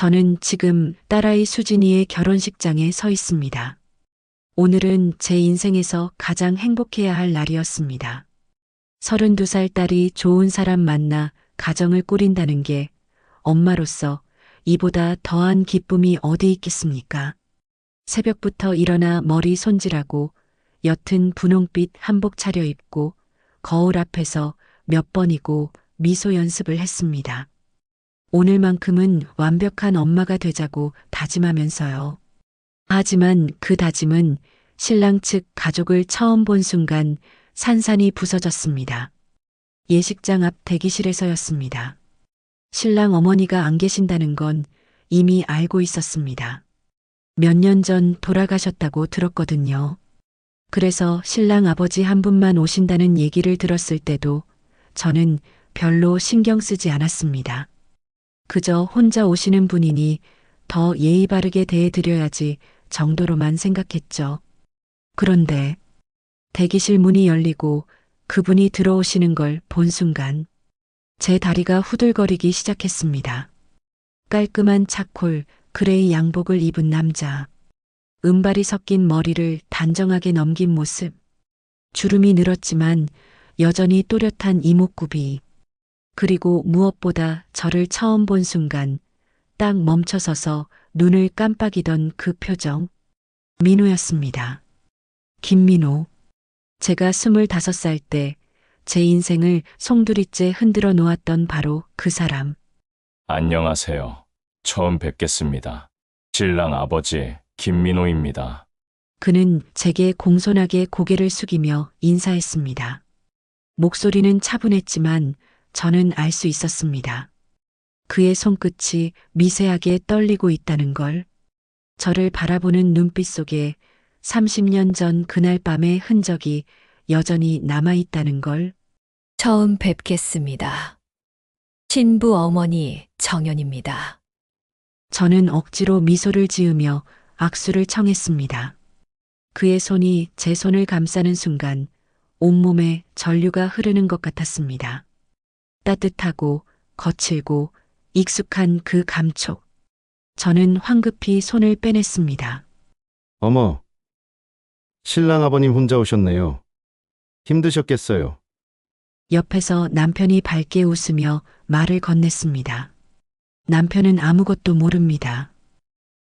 저는 지금 딸아이 수진이의 결혼식장에 서 있습니다. 오늘은 제 인생에서 가장 행복해야 할 날이었습니다. 32살 딸이 좋은 사람 만나 가정을 꾸린다는 게 엄마로서 이보다 더한 기쁨이 어디 있겠습니까? 새벽부터 일어나 머리 손질하고 옅은 분홍빛 한복 차려입고 거울 앞에서 몇 번이고 미소 연습을 했습니다. 오늘만큼은 완벽한 엄마가 되자고 다짐하면서요. 하지만 그 다짐은 신랑 측 가족을 처음 본 순간 산산이 부서졌습니다. 예식장 앞 대기실에서였습니다. 신랑 어머니가 안 계신다는 건 이미 알고 있었습니다. 몇 년 전 돌아가셨다고 들었거든요. 그래서 신랑 아버지 한 분만 오신다는 얘기를 들었을 때도 저는 별로 신경 쓰지 않았습니다. 그저 혼자 오시는 분이니 더 예의 바르게 대해드려야지 정도로만 생각했죠. 그런데 대기실 문이 열리고 그분이 들어오시는 걸 본 순간 제 다리가 후들거리기 시작했습니다. 깔끔한 차콜, 그레이 양복을 입은 남자, 은발이 섞인 머리를 단정하게 넘긴 모습, 주름이 늘었지만 여전히 또렷한 이목구비, 그리고 무엇보다 저를 처음 본 순간 딱 멈춰서서 눈을 깜빡이던 그 표정, 민호였습니다. 김민호. 제가 25살 때 제 인생을 송두리째 흔들어 놓았던 바로 그 사람. 안녕하세요. 처음 뵙겠습니다. 신랑 아버지 김민호입니다. 그는 제게 공손하게 고개를 숙이며 인사했습니다. 목소리는 차분했지만 저는 알 수 있었습니다. 그의 손끝이 미세하게 떨리고 있다는 걸, 저를 바라보는 눈빛 속에 30년 전 그날 밤의 흔적이 여전히 남아있다는 걸. 처음 뵙겠습니다. 신부 어머니 정연입니다. 저는 억지로 미소를 지으며 악수를 청했습니다. 그의 손이 제 손을 감싸는 순간 온몸에 전류가 흐르는 것 같았습니다. 따뜻하고 거칠고 익숙한 그 감촉. 저는 황급히 손을 빼냈습니다. 어머, 신랑 아버님 혼자 오셨네요. 힘드셨겠어요. 옆에서 남편이 밝게 웃으며 말을 건넸습니다. 남편은 아무것도 모릅니다.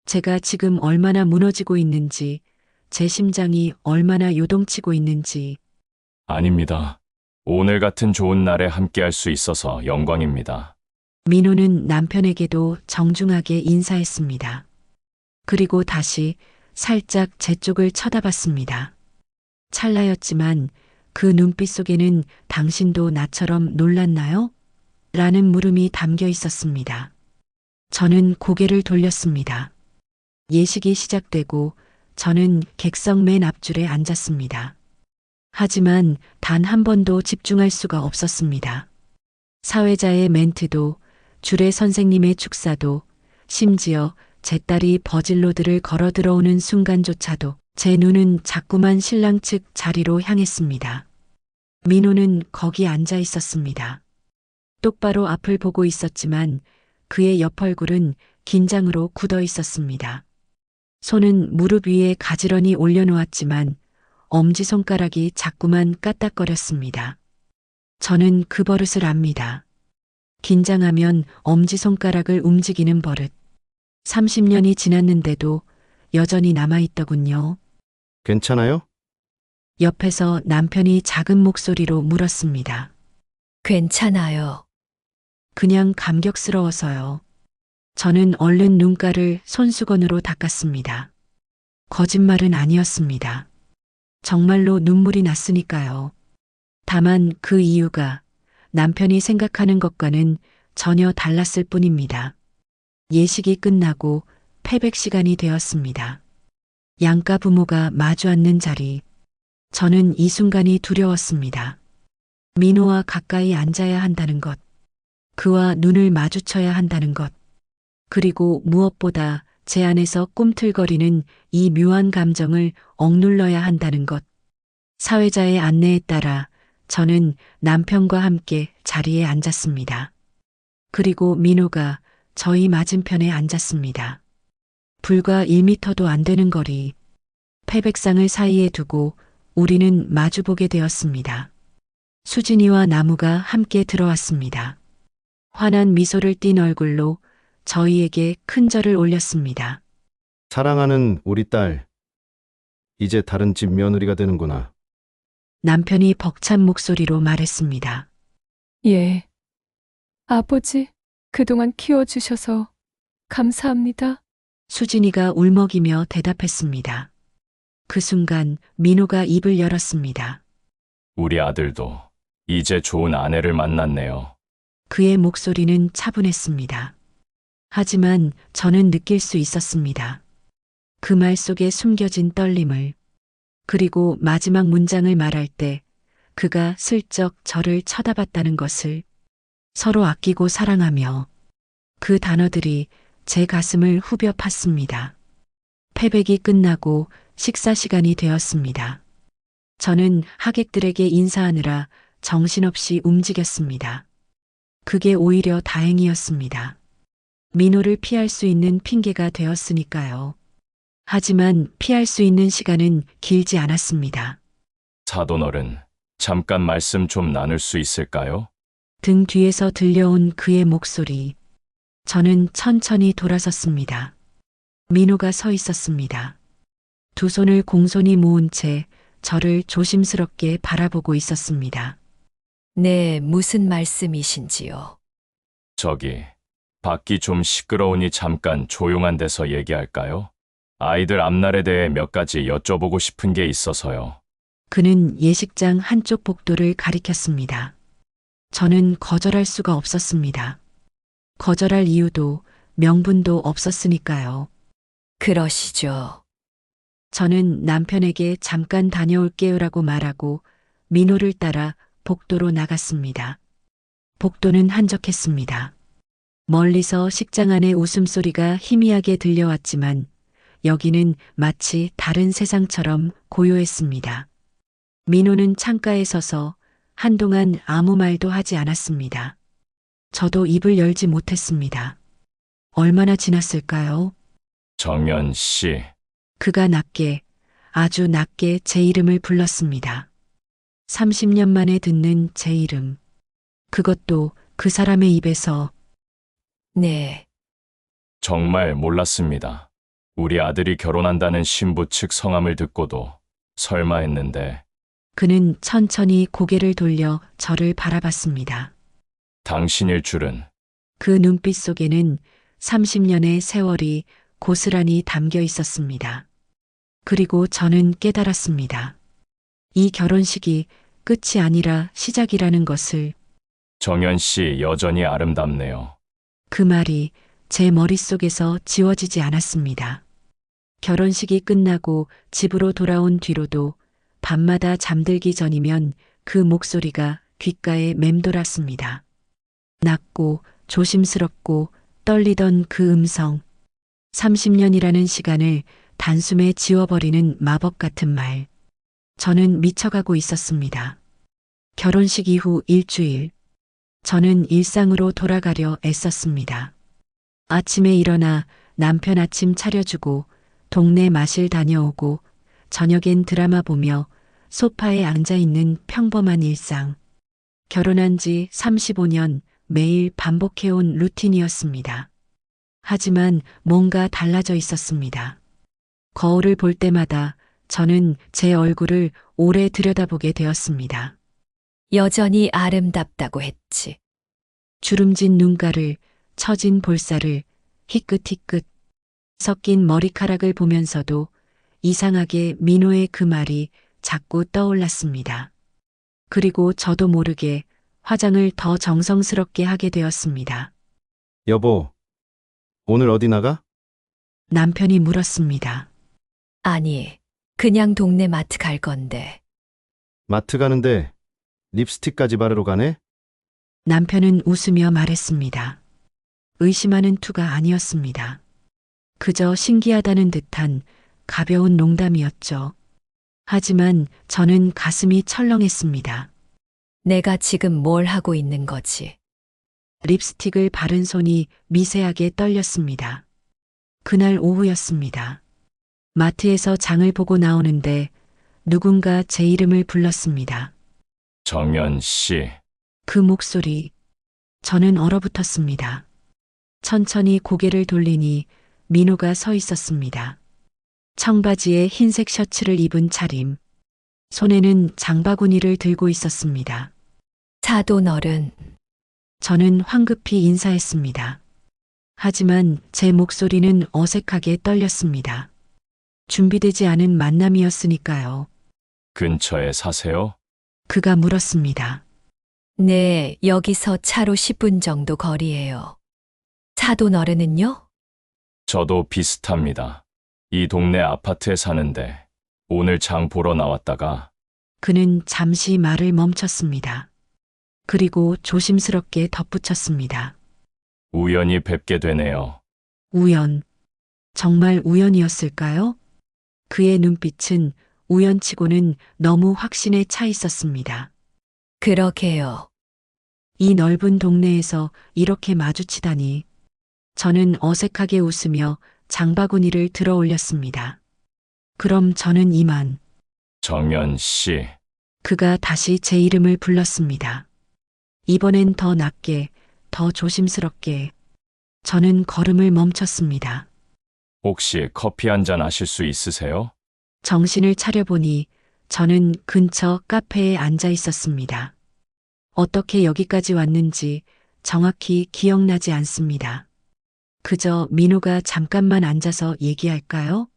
제가 지금 얼마나 무너지고 있는지, 제 심장이 얼마나 요동치고 있는지. 아닙니다. 오늘 같은 좋은 날에 함께할 수 있어서 영광입니다. 민호는 남편에게도 정중하게 인사했습니다. 그리고 다시 살짝 제 쪽을 쳐다봤습니다. 찰나였지만 그 눈빛 속에는 당신도 나처럼 놀랐나요? 라는 물음이 담겨 있었습니다. 저는 고개를 돌렸습니다. 예식이 시작되고 저는 객석 맨 앞줄에 앉았습니다. 하지만 단 한 번도 집중할 수가 없었습니다. 사회자의 멘트도, 주례 선생님의 축사도, 심지어 제 딸이 버질로드를 걸어 들어오는 순간조차도 제 눈은 자꾸만 신랑 측 자리로 향했습니다. 민호는 거기 앉아 있었습니다. 똑바로 앞을 보고 있었지만 그의 옆 얼굴은 긴장으로 굳어 있었습니다. 손은 무릎 위에 가지런히 올려놓았지만 엄지손가락이 자꾸만 까딱거렸습니다. 저는 그 버릇을 압니다. 긴장하면 엄지손가락을 움직이는 버릇. 30년이 지났는데도 여전히 남아있더군요. 괜찮아요? 옆에서 남편이 작은 목소리로 물었습니다. 괜찮아요. 그냥 감격스러워서요. 저는 얼른 눈가를 손수건으로 닦았습니다. 거짓말은 아니었습니다. 정말로 눈물이 났으니까요. 다만 그 이유가 남편이 생각하는 것과는 전혀 달랐을 뿐입니다. 예식이 끝나고 패백 시간이 되었습니다. 양가 부모가 마주 앉는 자리. 저는 이 순간이 두려웠습니다. 민호와 가까이 앉아야 한다는 것. 그와 눈을 마주쳐야 한다는 것. 그리고 무엇보다 제 안에서 꿈틀거리는 이 묘한 감정을 억눌러야 한다는 것. 사회자의 안내에 따라 저는 남편과 함께 자리에 앉았습니다. 그리고 민호가 저희 맞은편에 앉았습니다. 불과 1미터도 안 되는 거리, 패백상을 사이에 두고 우리는 마주보게 되었습니다. 수진이와 나무가 함께 들어왔습니다. 환한 미소를 띤 얼굴로 저희에게 큰 절을 올렸습니다. 사랑하는 우리 딸. 이제 다른 집 며느리가 되는구나. 남편이 벅찬 목소리로 말했습니다. 예. 아버지, 그동안 키워주셔서 감사합니다. 수진이가 울먹이며 대답했습니다. 그 순간 민호가 입을 열었습니다. 우리 아들도 이제 좋은 아내를 만났네요. 그의 목소리는 차분했습니다. 하지만 저는 느낄 수 있었습니다. 그 말 속에 숨겨진 떨림을, 그리고 마지막 문장을 말할 때 그가 슬쩍 저를 쳐다봤다는 것을, 서로 아끼고 사랑하며, 그 단어들이 제 가슴을 후벼 팠습니다. 패백이 끝나고 식사 시간이 되었습니다. 저는 하객들에게 인사하느라 정신없이 움직였습니다. 그게 오히려 다행이었습니다. 민호를 피할 수 있는 핑계가 되었으니까요. 하지만 피할 수 있는 시간은 길지 않았습니다. 사돈어른, 잠깐 말씀 좀 나눌 수 있을까요? 등 뒤에서 들려온 그의 목소리. 저는 천천히 돌아섰습니다. 민호가 서 있었습니다. 두 손을 공손히 모은 채 저를 조심스럽게 바라보고 있었습니다. 네, 무슨 말씀이신지요? 저기, 밖이 좀 시끄러우니 잠깐 조용한 데서 얘기할까요? 아이들 앞날에 대해 몇 가지 여쭤보고 싶은 게 있어서요. 그는 예식장 한쪽 복도를 가리켰습니다. 저는 거절할 수가 없었습니다. 거절할 이유도 명분도 없었으니까요. 그러시죠. 저는 남편에게 잠깐 다녀올게요라고 말하고 민호를 따라 복도로 나갔습니다. 복도는 한적했습니다. 멀리서 식장 안의 웃음소리가 희미하게 들려왔지만 여기는 마치 다른 세상처럼 고요했습니다. 민호는 창가에 서서 한동안 아무 말도 하지 않았습니다. 저도 입을 열지 못했습니다. 얼마나 지났을까요? 정연 씨, 그가 낮게, 아주 낮게 제 이름을 불렀습니다. 30년 만에 듣는 제 이름. 그것도 그 사람의 입에서. 네, 정말 몰랐습니다. 우리 아들이 결혼한다는 신부 측 성함을 듣고도 설마 했는데 그는 천천히 고개를 돌려 저를 바라봤습니다. 당신일 줄은. 그 눈빛 속에는 30년의 세월이 고스란히 담겨 있었습니다. 그리고 저는 깨달았습니다. 이 결혼식이 끝이 아니라 시작이라는 것을. 정연 씨 여전히 아름답네요. 그 말이 제 머릿속에서 지워지지 않았습니다. 결혼식이 끝나고 집으로 돌아온 뒤로도 밤마다 잠들기 전이면 그 목소리가 귓가에 맴돌았습니다. 낮고 조심스럽고 떨리던 그 음성. 30년이라는 시간을 단숨에 지워버리는 마법 같은 말. 저는 미쳐가고 있었습니다. 결혼식 이후 일주일. 저는 일상으로 돌아가려 애썼습니다. 아침에 일어나 남편 아침 차려주고 동네 마실 다녀오고 저녁엔 드라마 보며 소파에 앉아있는 평범한 일상. 결혼한 지 35년 매일 반복해온 루틴이었습니다. 하지만 뭔가 달라져 있었습니다. 거울을 볼 때마다 저는 제 얼굴을 오래 들여다보게 되었습니다. 여전히 아름답다고 했지. 주름진 눈가를, 처진 볼살을, 희끗희끗 섞인 머리카락을 보면서도 이상하게 민호의 그 말이 자꾸 떠올랐습니다. 그리고 저도 모르게 화장을 더 정성스럽게 하게 되었습니다. 여보, 오늘 어디 나가? 남편이 물었습니다. 아니, 그냥 동네 마트 갈 건데. 마트 가는데 립스틱까지 바르러 가네? 남편은 웃으며 말했습니다. 의심하는 투가 아니었습니다. 그저 신기하다는 듯한 가벼운 농담이었죠. 하지만 저는 가슴이 철렁했습니다. 내가 지금 뭘 하고 있는 거지? 립스틱을 바른 손이 미세하게 떨렸습니다. 그날 오후였습니다. 마트에서 장을 보고 나오는데 누군가 제 이름을 불렀습니다. 정연 씨, 그 목소리. 저는 얼어붙었습니다. 천천히 고개를 돌리니 민호가 서 있었습니다. 청바지에 흰색 셔츠를 입은 차림. 손에는 장바구니를 들고 있었습니다. 사돈 어른, 저는 황급히 인사했습니다. 하지만 제 목소리는 어색하게 떨렸습니다. 준비되지 않은 만남이었으니까요. 근처에 사세요? 그가 물었습니다. 네, 여기서 차로 10분 정도 거리예요. 사돈 어른은요? 저도 비슷합니다. 이 동네 아파트에 사는데 오늘 장 보러 나왔다가 그는 잠시 말을 멈췄습니다. 그리고 조심스럽게 덧붙였습니다. 우연히 뵙게 되네요. 우연. 정말 우연이었을까요? 그의 눈빛은 우연치고는 너무 확신에 차 있었습니다. 그러게요. 이 넓은 동네에서 이렇게 마주치다니. 저는 어색하게 웃으며 장바구니를 들어 올렸습니다. 그럼 저는 이만. 정연 씨, 그가 다시 제 이름을 불렀습니다. 이번엔 더 낮게, 더 조심스럽게. 저는 걸음을 멈췄습니다. 혹시 커피 한 잔 하실 수 있으세요? 정신을 차려보니 저는 근처 카페에 앉아 있었습니다. 어떻게 여기까지 왔는지 정확히 기억나지 않습니다. 그저 민호가 잠깐만 앉아서 얘기할까요?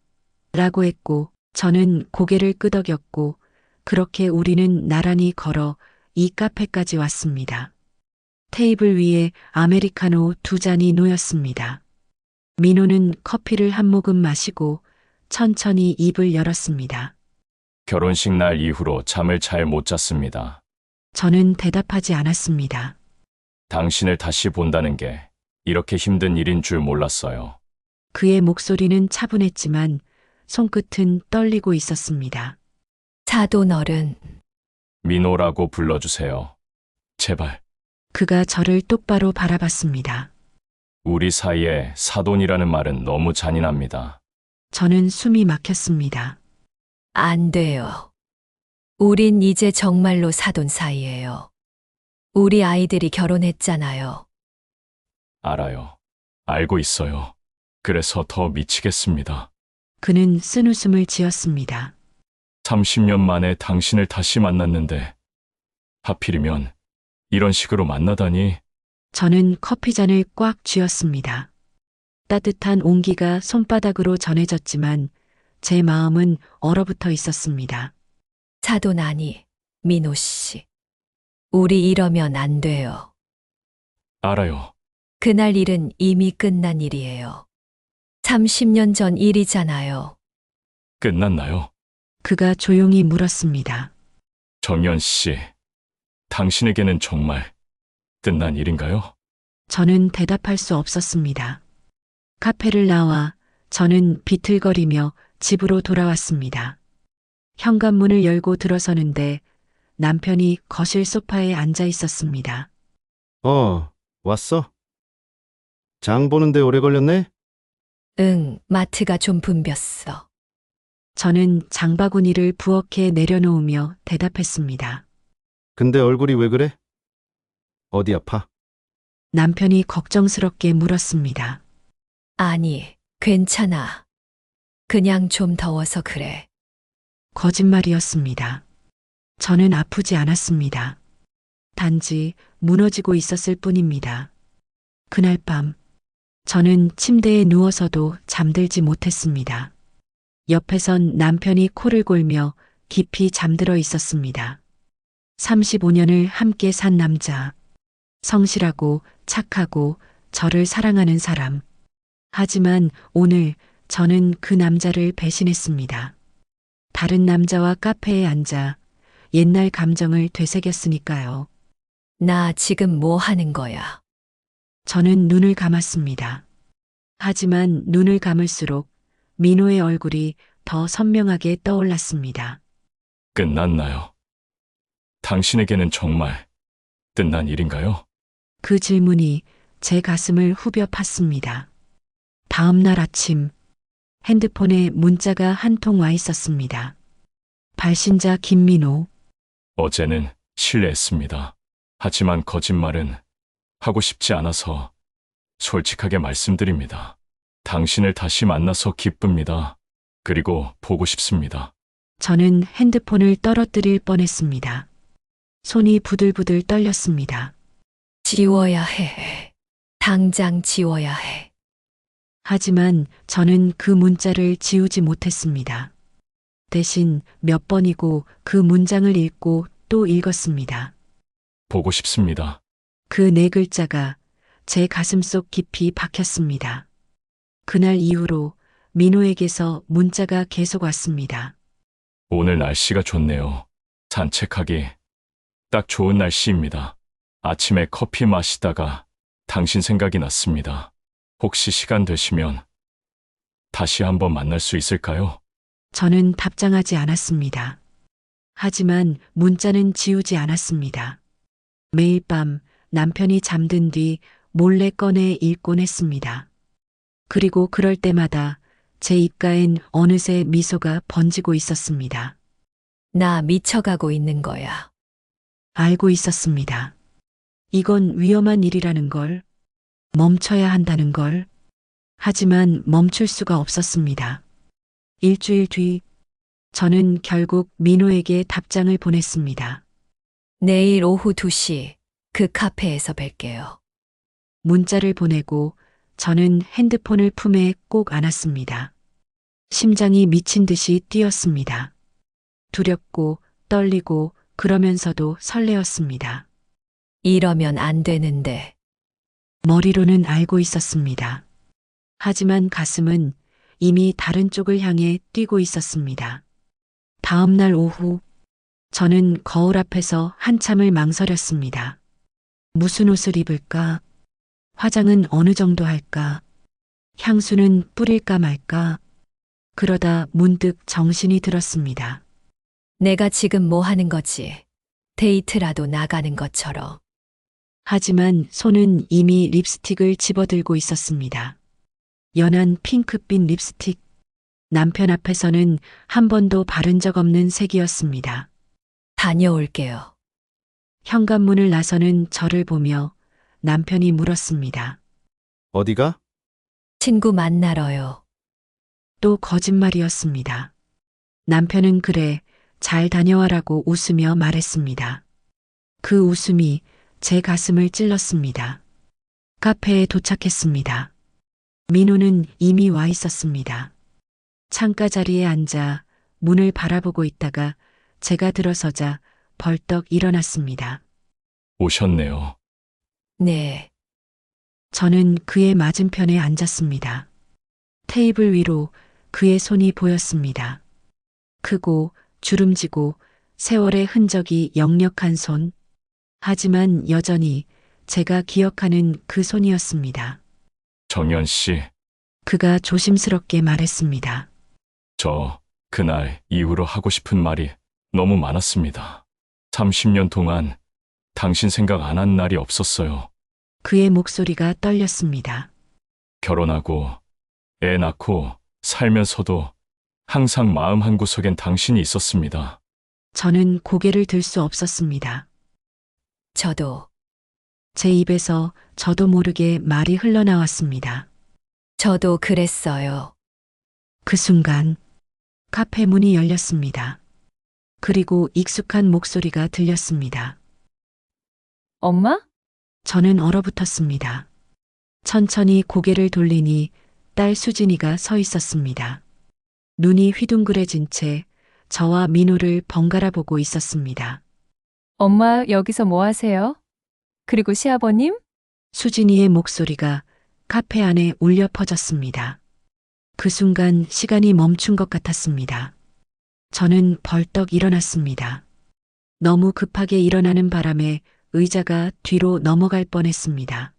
라고 했고 저는 고개를 끄덕였고 그렇게 우리는 나란히 걸어 이 카페까지 왔습니다. 테이블 위에 아메리카노 2잔이 놓였습니다. 민호는 커피를 한 모금 마시고 천천히 입을 열었습니다. 결혼식 날 이후로 잠을 잘 못 잤습니다. 저는 대답하지 않았습니다. 당신을 다시 본다는 게 이렇게 힘든 일인 줄 몰랐어요. 그의 목소리는 차분했지만 손끝은 떨리고 있었습니다. 사돈 어른, 민호라고 불러주세요. 제발. 그가 저를 똑바로 바라봤습니다. 우리 사이에 사돈이라는 말은 너무 잔인합니다. 저는 숨이 막혔습니다. 안 돼요. 우린 이제 정말로 사돈 사이예요. 우리 아이들이 결혼했잖아요. 알아요. 알고 있어요. 그래서 더 미치겠습니다. 그는 쓴웃음을 지었습니다. 30년 만에 당신을 다시 만났는데 하필이면 이런 식으로 만나다니. 저는 커피잔을 꽉 쥐었습니다. 따뜻한 온기가 손바닥으로 전해졌지만 제 마음은 얼어붙어 있었습니다. 사돈 아니, 민호 씨. 우리 이러면 안 돼요. 알아요. 그날 일은 이미 끝난 일이에요. 30년 전 일이잖아요. 끝났나요? 그가 조용히 물었습니다. 정연 씨, 당신에게는 정말 끝난 일인가요? 저는 대답할 수 없었습니다. 카페를 나와 저는 비틀거리며 집으로 돌아왔습니다. 현관문을 열고 들어서는데 남편이 거실 소파에 앉아 있었습니다. 왔어? 장 보는데 오래 걸렸네? 응, 마트가 좀 붐볐어. 저는 장바구니를 부엌에 내려놓으며 대답했습니다. 근데 얼굴이 왜 그래? 어디 아파? 남편이 걱정스럽게 물었습니다. 아니, 괜찮아. 그냥 좀 더워서 그래. 거짓말이었습니다. 저는 아프지 않았습니다. 단지 무너지고 있었을 뿐입니다. 그날 밤, 저는 침대에 누워서도 잠들지 못했습니다. 옆에선 남편이 코를 골며 깊이 잠들어 있었습니다. 35년을 함께 산 남자. 성실하고 착하고 저를 사랑하는 사람. 하지만 오늘 저는 그 남자를 배신했습니다. 다른 남자와 카페에 앉아 옛날 감정을 되새겼으니까요. 나 지금 뭐 하는 거야? 저는 눈을 감았습니다. 하지만 눈을 감을수록 민호의 얼굴이 더 선명하게 떠올랐습니다. 끝났나요? 당신에게는 정말 끝난 일인가요? 그 질문이 제 가슴을 후벼 팠습니다. 다음 날 아침 핸드폰에 문자가 한 통 와 있었습니다. 발신자 김민호. 어제는 실례했습니다. 하지만 거짓말은 하고 싶지 않아서 솔직하게 말씀드립니다. 당신을 다시 만나서 기쁩니다. 그리고 보고 싶습니다. 저는 핸드폰을 떨어뜨릴 뻔했습니다. 손이 부들부들 떨렸습니다. 지워야 해. 당장 지워야 해. 하지만 저는 그 문자를 지우지 못했습니다. 대신 몇 번이고 그 문장을 읽고 또 읽었습니다. 보고 싶습니다. 그 네 글자가 제 가슴속 깊이 박혔습니다. 그날 이후로 민호에게서 문자가 계속 왔습니다. 오늘 날씨가 좋네요. 산책하기 딱 좋은 날씨입니다. 아침에 커피 마시다가 당신 생각이 났습니다. 혹시 시간 되시면 다시 한번 만날 수 있을까요? 저는 답장하지 않았습니다. 하지만 문자는 지우지 않았습니다. 매일 밤 남편이 잠든 뒤 몰래 꺼내 읽곤 했습니다. 그리고 그럴 때마다 제 입가엔 어느새 미소가 번지고 있었습니다. 나 미쳐가고 있는 거야. 알고 있었습니다. 이건 위험한 일이라는 걸, 멈춰야 한다는 걸. 하지만 멈출 수가 없었습니다. 일주일 뒤, 저는 결국 민호에게 답장을 보냈습니다. 내일 오후 2시 그 카페에서 뵐게요. 문자를 보내고 저는 핸드폰을 품에 꼭 안았습니다. 심장이 미친 듯이 뛰었습니다. 두렵고 떨리고 그러면서도 설레었습니다. 이러면 안 되는데. 머리로는 알고 있었습니다. 하지만 가슴은 이미 다른 쪽을 향해 뛰고 있었습니다. 다음 날 오후, 저는 거울 앞에서 한참을 망설였습니다. 무슨 옷을 입을까? 화장은 어느 정도 할까? 향수는 뿌릴까 말까? 그러다 문득 정신이 들었습니다. 내가 지금 뭐 하는 거지? 데이트라도 나가는 것처럼. 하지만 손은 이미 립스틱을 집어들고 있었습니다. 연한 핑크빛 립스틱. 남편 앞에서는 한 번도 바른 적 없는 색이었습니다. 다녀올게요. 현관문을 나서는 저를 보며 남편이 물었습니다. 어디가? 친구 만나러요. 또 거짓말이었습니다. 남편은 그래, 잘 다녀와라고 웃으며 말했습니다. 그 웃음이 제 가슴을 찔렀습니다. 카페에 도착했습니다. 민호는 이미 와 있었습니다. 창가 자리에 앉아 문을 바라보고 있다가 제가 들어서자 벌떡 일어났습니다. 오셨네요. 네. 저는 그의 맞은편에 앉았습니다. 테이블 위로 그의 손이 보였습니다. 크고 주름지고 세월의 흔적이 역력한 손. 하지만 여전히 제가 기억하는 그 손이었습니다. 정연 씨, 그가 조심스럽게 말했습니다. 저 그날 이후로 하고 싶은 말이 너무 많았습니다. 30년 동안 당신 생각 안 한 날이 없었어요. 그의 목소리가 떨렸습니다. 결혼하고 애 낳고 살면서도 항상 마음 한구석엔 당신이 있었습니다. 저는 고개를 들 수 없었습니다. 저도 제 입에서 저도 모르게 말이 흘러나왔습니다. 그랬어요. 그 순간 카페 문이 열렸습니다. 그리고 익숙한 목소리가 들렸습니다. 엄마? 저는 얼어붙었습니다. 천천히 고개를 돌리니 딸 수진이가 서 있었습니다. 눈이 휘둥그레진 채 저와 민호를 번갈아 보고 있었습니다. 엄마 여기서 뭐 하세요? 그리고 시아버님? 수진이의 목소리가 카페 안에 울려 퍼졌습니다. 그 순간 시간이 멈춘 것 같았습니다. 저는 벌떡 일어났습니다. 너무 급하게 일어나는 바람에 의자가 뒤로 넘어갈 뻔했습니다.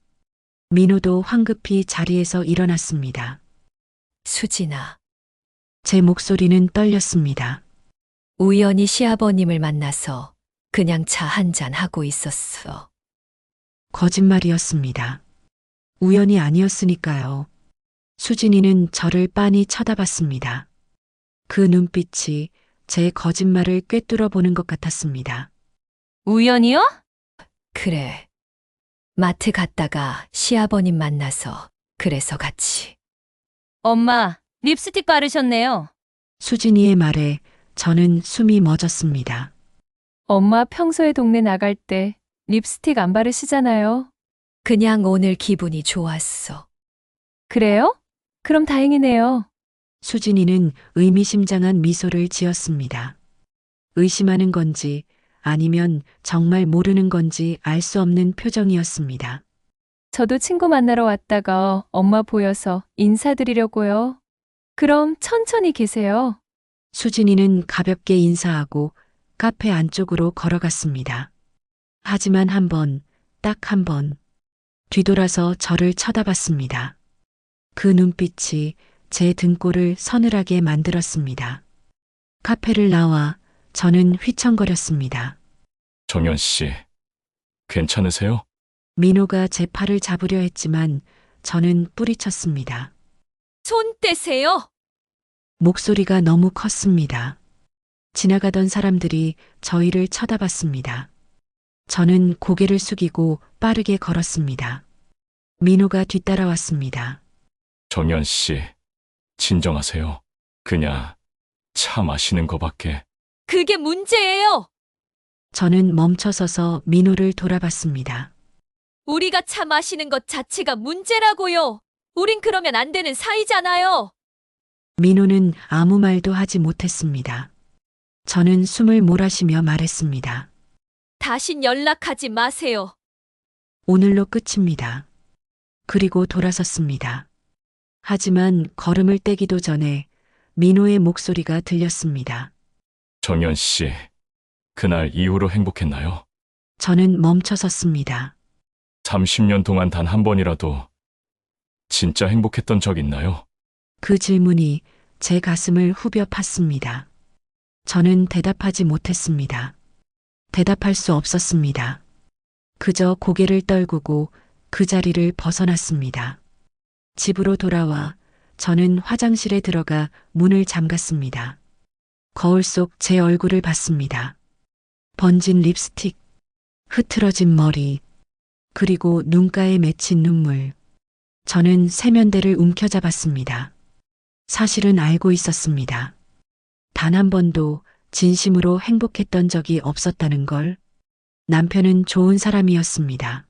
민호도 황급히 자리에서 일어났습니다. 수진아, 제 목소리는 떨렸습니다. 우연히 시아버님을 만나서 그냥 차 한잔 하고 있었어. 거짓말이었습니다. 우연이 아니었으니까요. 수진이는 저를 빤히 쳐다봤습니다. 그 눈빛이 제 거짓말을 꿰뚫어 보는 것 같았습니다. 우연이요? 그래. 마트 갔다가 시아버님 만나서 그래서 같이. 엄마, 립스틱 바르셨네요. 수진이의 말에 저는 숨이 멎었습니다. 엄마 평소에 동네 나갈 때 립스틱 안 바르시잖아요. 그냥 오늘 기분이 좋았어. 그래요? 그럼 다행이네요. 수진이는 의미심장한 미소를 지었습니다. 의심하는 건지 아니면 정말 모르는 건지 알 수 없는 표정이었습니다. 저도 친구 만나러 왔다가 엄마 보여서 인사드리려고요. 그럼 천천히 계세요. 수진이는 가볍게 인사하고 카페 안쪽으로 걸어갔습니다. 하지만 한 번, 딱 한 번, 뒤돌아서 저를 쳐다봤습니다. 그 눈빛이 제 등골을 서늘하게 만들었습니다. 카페를 나와 저는 휘청거렸습니다. 정연 씨, 괜찮으세요? 민호가 제 팔을 잡으려 했지만 저는 뿌리쳤습니다. 손 떼세요! 목소리가 너무 컸습니다. 지나가던 사람들이 저희를 쳐다봤습니다. 저는 고개를 숙이고 빠르게 걸었습니다. 민호가 뒤따라왔습니다. 정연 씨, 진정하세요. 그냥 차 마시는 거밖에. 그게 문제예요! 저는 멈춰서서 민호를 돌아봤습니다. 우리가 차 마시는 것 자체가 문제라고요! 우린 그러면 안 되는 사이잖아요! 민호는 아무 말도 하지 못했습니다. 저는 숨을 몰아쉬며 말했습니다. 다신 연락하지 마세요. 오늘로 끝입니다. 그리고 돌아섰습니다. 하지만 걸음을 떼기도 전에 민호의 목소리가 들렸습니다. 정연 씨, 그날 이후로 행복했나요? 저는 멈춰섰습니다. 30년 동안 단 한 번이라도 진짜 행복했던 적 있나요? 그 질문이 제 가슴을 후벼 팠습니다. 저는 대답하지 못했습니다. 대답할 수 없었습니다. 그저 고개를 떨구고 그 자리를 벗어났습니다. 집으로 돌아와 저는 화장실에 들어가 문을 잠갔습니다. 거울 속 제 얼굴을 봤습니다. 번진 립스틱, 흐트러진 머리, 그리고 눈가에 맺힌 눈물. 저는 세면대를 움켜잡았습니다. 사실은 알고 있었습니다. 단 한 번도 진심으로 행복했던 적이 없었다는 걸. 남편은 좋은 사람이었습니다.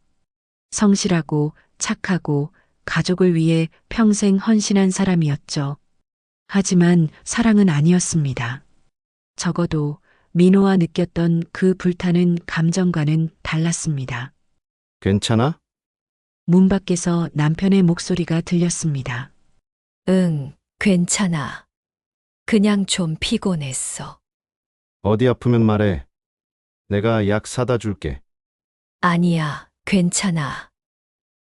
성실하고 착하고 가족을 위해 평생 헌신한 사람이었죠. 하지만 사랑은 아니었습니다. 적어도 민호와 느꼈던 그 불타는 감정과는 달랐습니다. 괜찮아? 문 밖에서 남편의 목소리가 들렸습니다. 응, 괜찮아. 그냥 좀 피곤했어. 어디 아프면 말해. 내가 약 사다 줄게. 아니야, 괜찮아.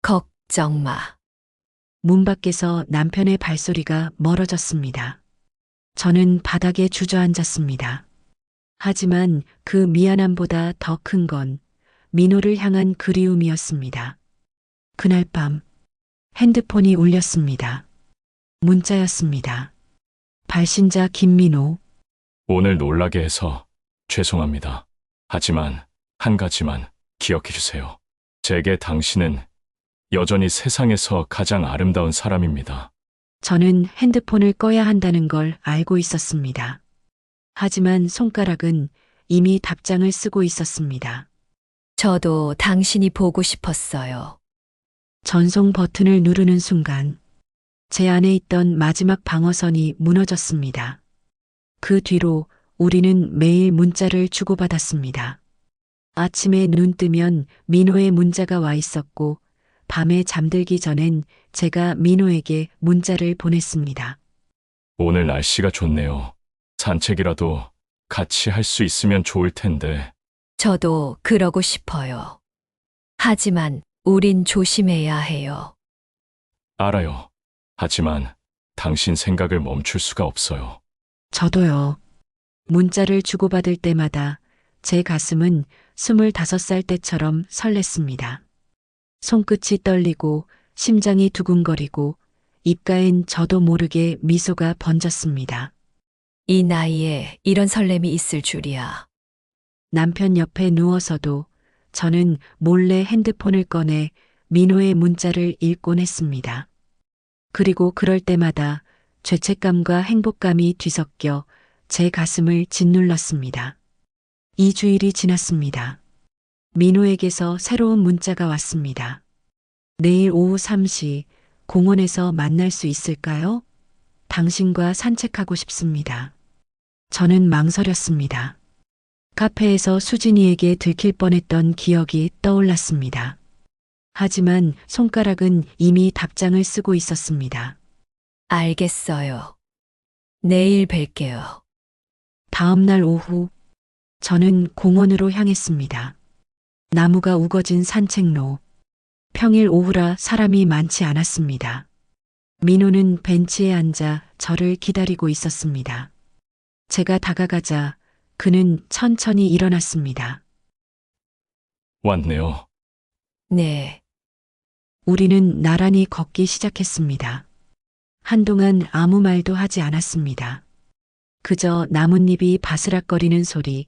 걱정 마. 문 밖에서 남편의 발소리가 멀어졌습니다. 저는 바닥에 주저앉았습니다. 하지만 그 미안함보다 더 큰 건 민호를 향한 그리움이었습니다. 그날 밤 핸드폰이 울렸습니다. 문자였습니다. 발신자 김민호. 오늘 놀라게 해서 죄송합니다. 하지만 한 가지만 기억해 주세요. 제게 당신은 여전히 세상에서 가장 아름다운 사람입니다. 저는 핸드폰을 꺼야 한다는 걸 알고 있었습니다. 하지만 손가락은 이미 답장을 쓰고 있었습니다. 저도 당신이 보고 싶었어요. 전송 버튼을 누르는 순간 제 안에 있던 마지막 방어선이 무너졌습니다. 그 뒤로 우리는 매일 문자를 주고받았습니다. 아침에 눈 뜨면 민호의 문자가 와 있었고 밤에 잠들기 전엔 제가 민호에게 문자를 보냈습니다. 오늘 날씨가 좋네요. 산책이라도 같이 할 수 있으면 좋을 텐데. 저도 그러고 싶어요. 하지만 우린 조심해야 해요. 알아요. 하지만 당신 생각을 멈출 수가 없어요. 저도요. 문자를 주고받을 때마다 제 가슴은 25살 때처럼 설렜습니다. 손끝이 떨리고 심장이 두근거리고 입가엔 저도 모르게 미소가 번졌습니다. 이 나이에 이런 설렘이 있을 줄이야. 남편 옆에 누워서도 저는 몰래 핸드폰을 꺼내 민호의 문자를 읽곤 했습니다. 그리고 그럴 때마다 죄책감과 행복감이 뒤섞여 제 가슴을 짓눌렀습니다. 2주일이 지났습니다. 민호에게서 새로운 문자가 왔습니다. 내일 오후 3시 공원에서 만날 수 있을까요? 당신과 산책하고 싶습니다. 저는 망설였습니다. 카페에서 수진이에게 들킬 뻔했던 기억이 떠올랐습니다. 하지만 손가락은 이미 답장을 쓰고 있었습니다. 알겠어요. 내일 뵐게요. 다음 날 오후, 저는 공원으로 향했습니다. 나무가 우거진 산책로. 평일 오후라 사람이 많지 않았습니다. 민호는 벤치에 앉아 저를 기다리고 있었습니다. 제가 다가가자 그는 천천히 일어났습니다. 왔네요. 네, 우리는 나란히 걷기 시작했습니다. 한동안 아무 말도 하지 않았습니다. 그저 나뭇잎이 바스락거리는 소리,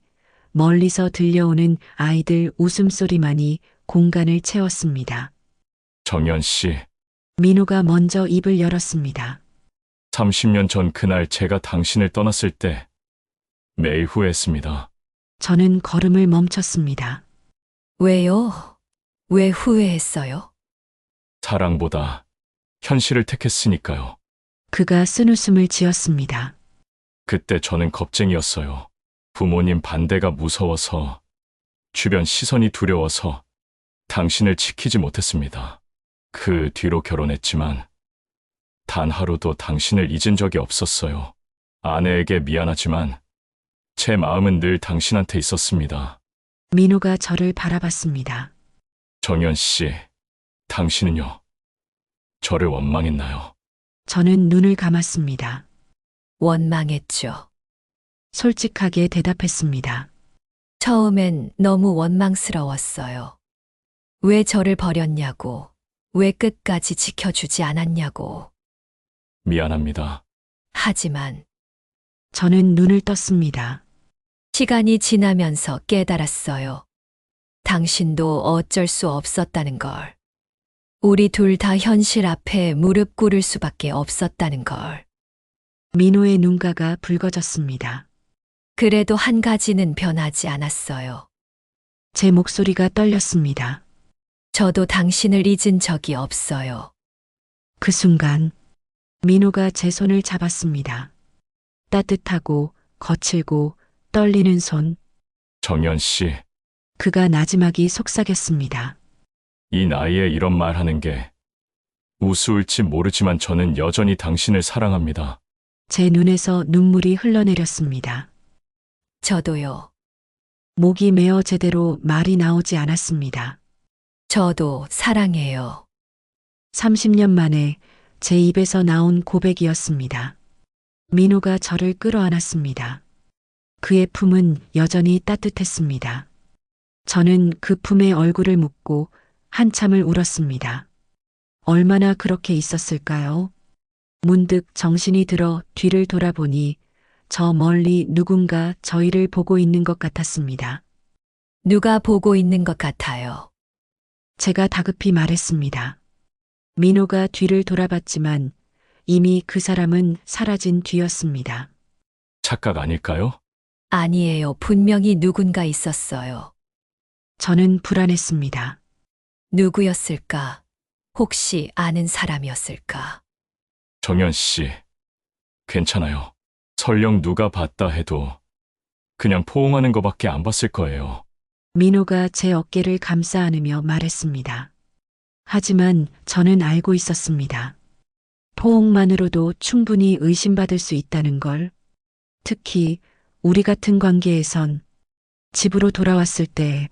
멀리서 들려오는 아이들 웃음소리만이 공간을 채웠습니다. 정연 씨, 민호가 먼저 입을 열었습니다. 30년 전 그날 제가 당신을 떠났을 때 매일 후회했습니다. 저는 걸음을 멈췄습니다. 왜요? 왜 후회했어요? 사랑보다 현실을 택했으니까요. 그가 쓴웃음을 지었습니다. 그때 저는 겁쟁이였어요. 부모님 반대가 무서워서, 주변 시선이 두려워서 당신을 지키지 못했습니다. 그 뒤로 결혼했지만 단 하루도 당신을 잊은 적이 없었어요. 아내에게 미안하지만 제 마음은 늘 당신한테 있었습니다. 민호가 저를 바라봤습니다. 정연 씨, 당신은요? 저를 원망했나요? 저는 눈을 감았습니다. 원망했죠. 솔직하게 대답했습니다. 처음엔 너무 원망스러웠어요. 왜 저를 버렸냐고, 왜 끝까지 지켜주지 않았냐고. 미안합니다. 하지만 저는 눈을 떴습니다. 시간이 지나면서 깨달았어요. 당신도 어쩔 수 없었다는 걸. 우리 둘 다 현실 앞에 무릎 꿇을 수밖에 없었다는 걸. 민호의 눈가가 붉어졌습니다. 그래도 한 가지는 변하지 않았어요. 제 목소리가 떨렸습니다. 저도 당신을 잊은 적이 없어요. 그 순간 민호가 제 손을 잡았습니다. 따뜻하고 거칠고 떨리는 손. 정연 씨, 그가 나지막이 속삭였습니다. 이 나이에 이런 말 하는 게 우스울지 모르지만 저는 여전히 당신을 사랑합니다. 제 눈에서 눈물이 흘러내렸습니다. 저도요. 목이 메어 제대로 말이 나오지 않았습니다. 저도 사랑해요. 30년 만에 제 입에서 나온 고백이었습니다. 민호가 저를 끌어안았습니다. 그의 품은 여전히 따뜻했습니다. 저는 그 품에 얼굴을 묻고 한참을 울었습니다. 얼마나 그렇게 있었을까요? 문득 정신이 들어 뒤를 돌아보니 저 멀리 누군가 저희를 보고 있는 것 같았습니다. 누가 보고 있는 것 같아요. 제가 다급히 말했습니다. 민호가 뒤를 돌아봤지만 이미 그 사람은 사라진 뒤였습니다. 착각 아닐까요? 아니에요. 분명히 누군가 있었어요. 저는 불안했습니다. 누구였을까? 혹시 아는 사람이었을까? 정연 씨, 괜찮아요. 설령 누가 봤다 해도 그냥 포옹하는 거밖에 안 봤을 거예요. 민호가 제 어깨를 감싸 안으며 말했습니다. 하지만 저는 알고 있었습니다. 포옹만으로도 충분히 의심받을 수 있다는 걸. 특히 우리 같은 관계에선 집으로 돌아왔을 때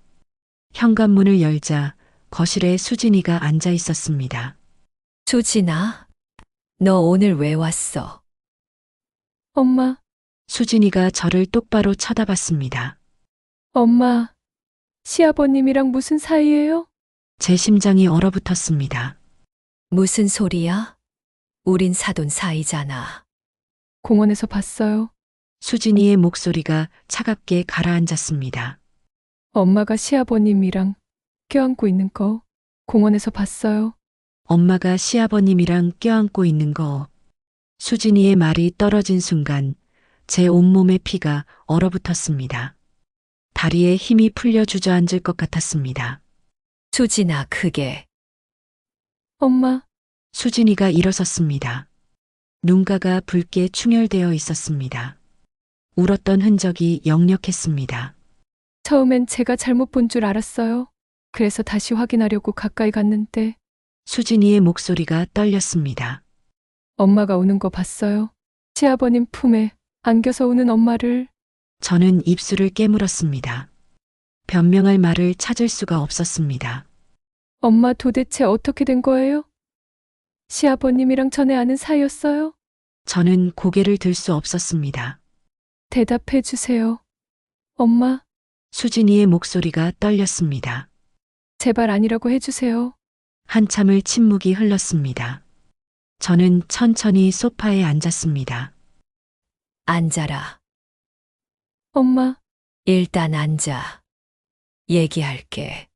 현관문을 열자 거실에 수진이가 앉아 있었습니다. 수진아, 너 오늘 왜 왔어? 엄마, 수진이가 저를 똑바로 쳐다봤습니다. 엄마, 시아버님이랑 무슨 사이예요? 제 심장이 얼어붙었습니다. 무슨 소리야? 우린 사돈 사이잖아. 공원에서 봤어요. 수진이의 목소리가 차갑게 가라앉았습니다. 엄마가 시아버님이랑 껴안고 있는 거 공원에서 봤어요. 엄마가 시아버님이랑 껴안고 있는 거. 수진이의 말이 떨어진 순간 제 온몸의 피가 얼어붙었습니다. 다리에 힘이 풀려 주저앉을 것 같았습니다. 수진아, 그게 엄마, 수진이가 일어섰습니다. 눈가가 붉게 충혈되어 있었습니다. 울었던 흔적이 역력했습니다. 처음엔 제가 잘못 본 줄 알았어요. 그래서 다시 확인하려고 가까이 갔는데 수진이의 목소리가 떨렸습니다. 엄마가 우는 거 봤어요. 시아버님 품에 안겨서 우는 엄마를. 저는 입술을 깨물었습니다. 변명할 말을 찾을 수가 없었습니다. 엄마 도대체 어떻게 된 거예요? 시아버님이랑 전에 아는 사이였어요? 저는 고개를 들 수 없었습니다. 대답해 주세요. 엄마, 수진이의 목소리가 떨렸습니다. 제발 아니라고 해주세요. 한참을 침묵이 흘렀습니다. 저는 천천히 소파에 앉았습니다. 앉아라. 엄마, 일단 앉아. 얘기할게.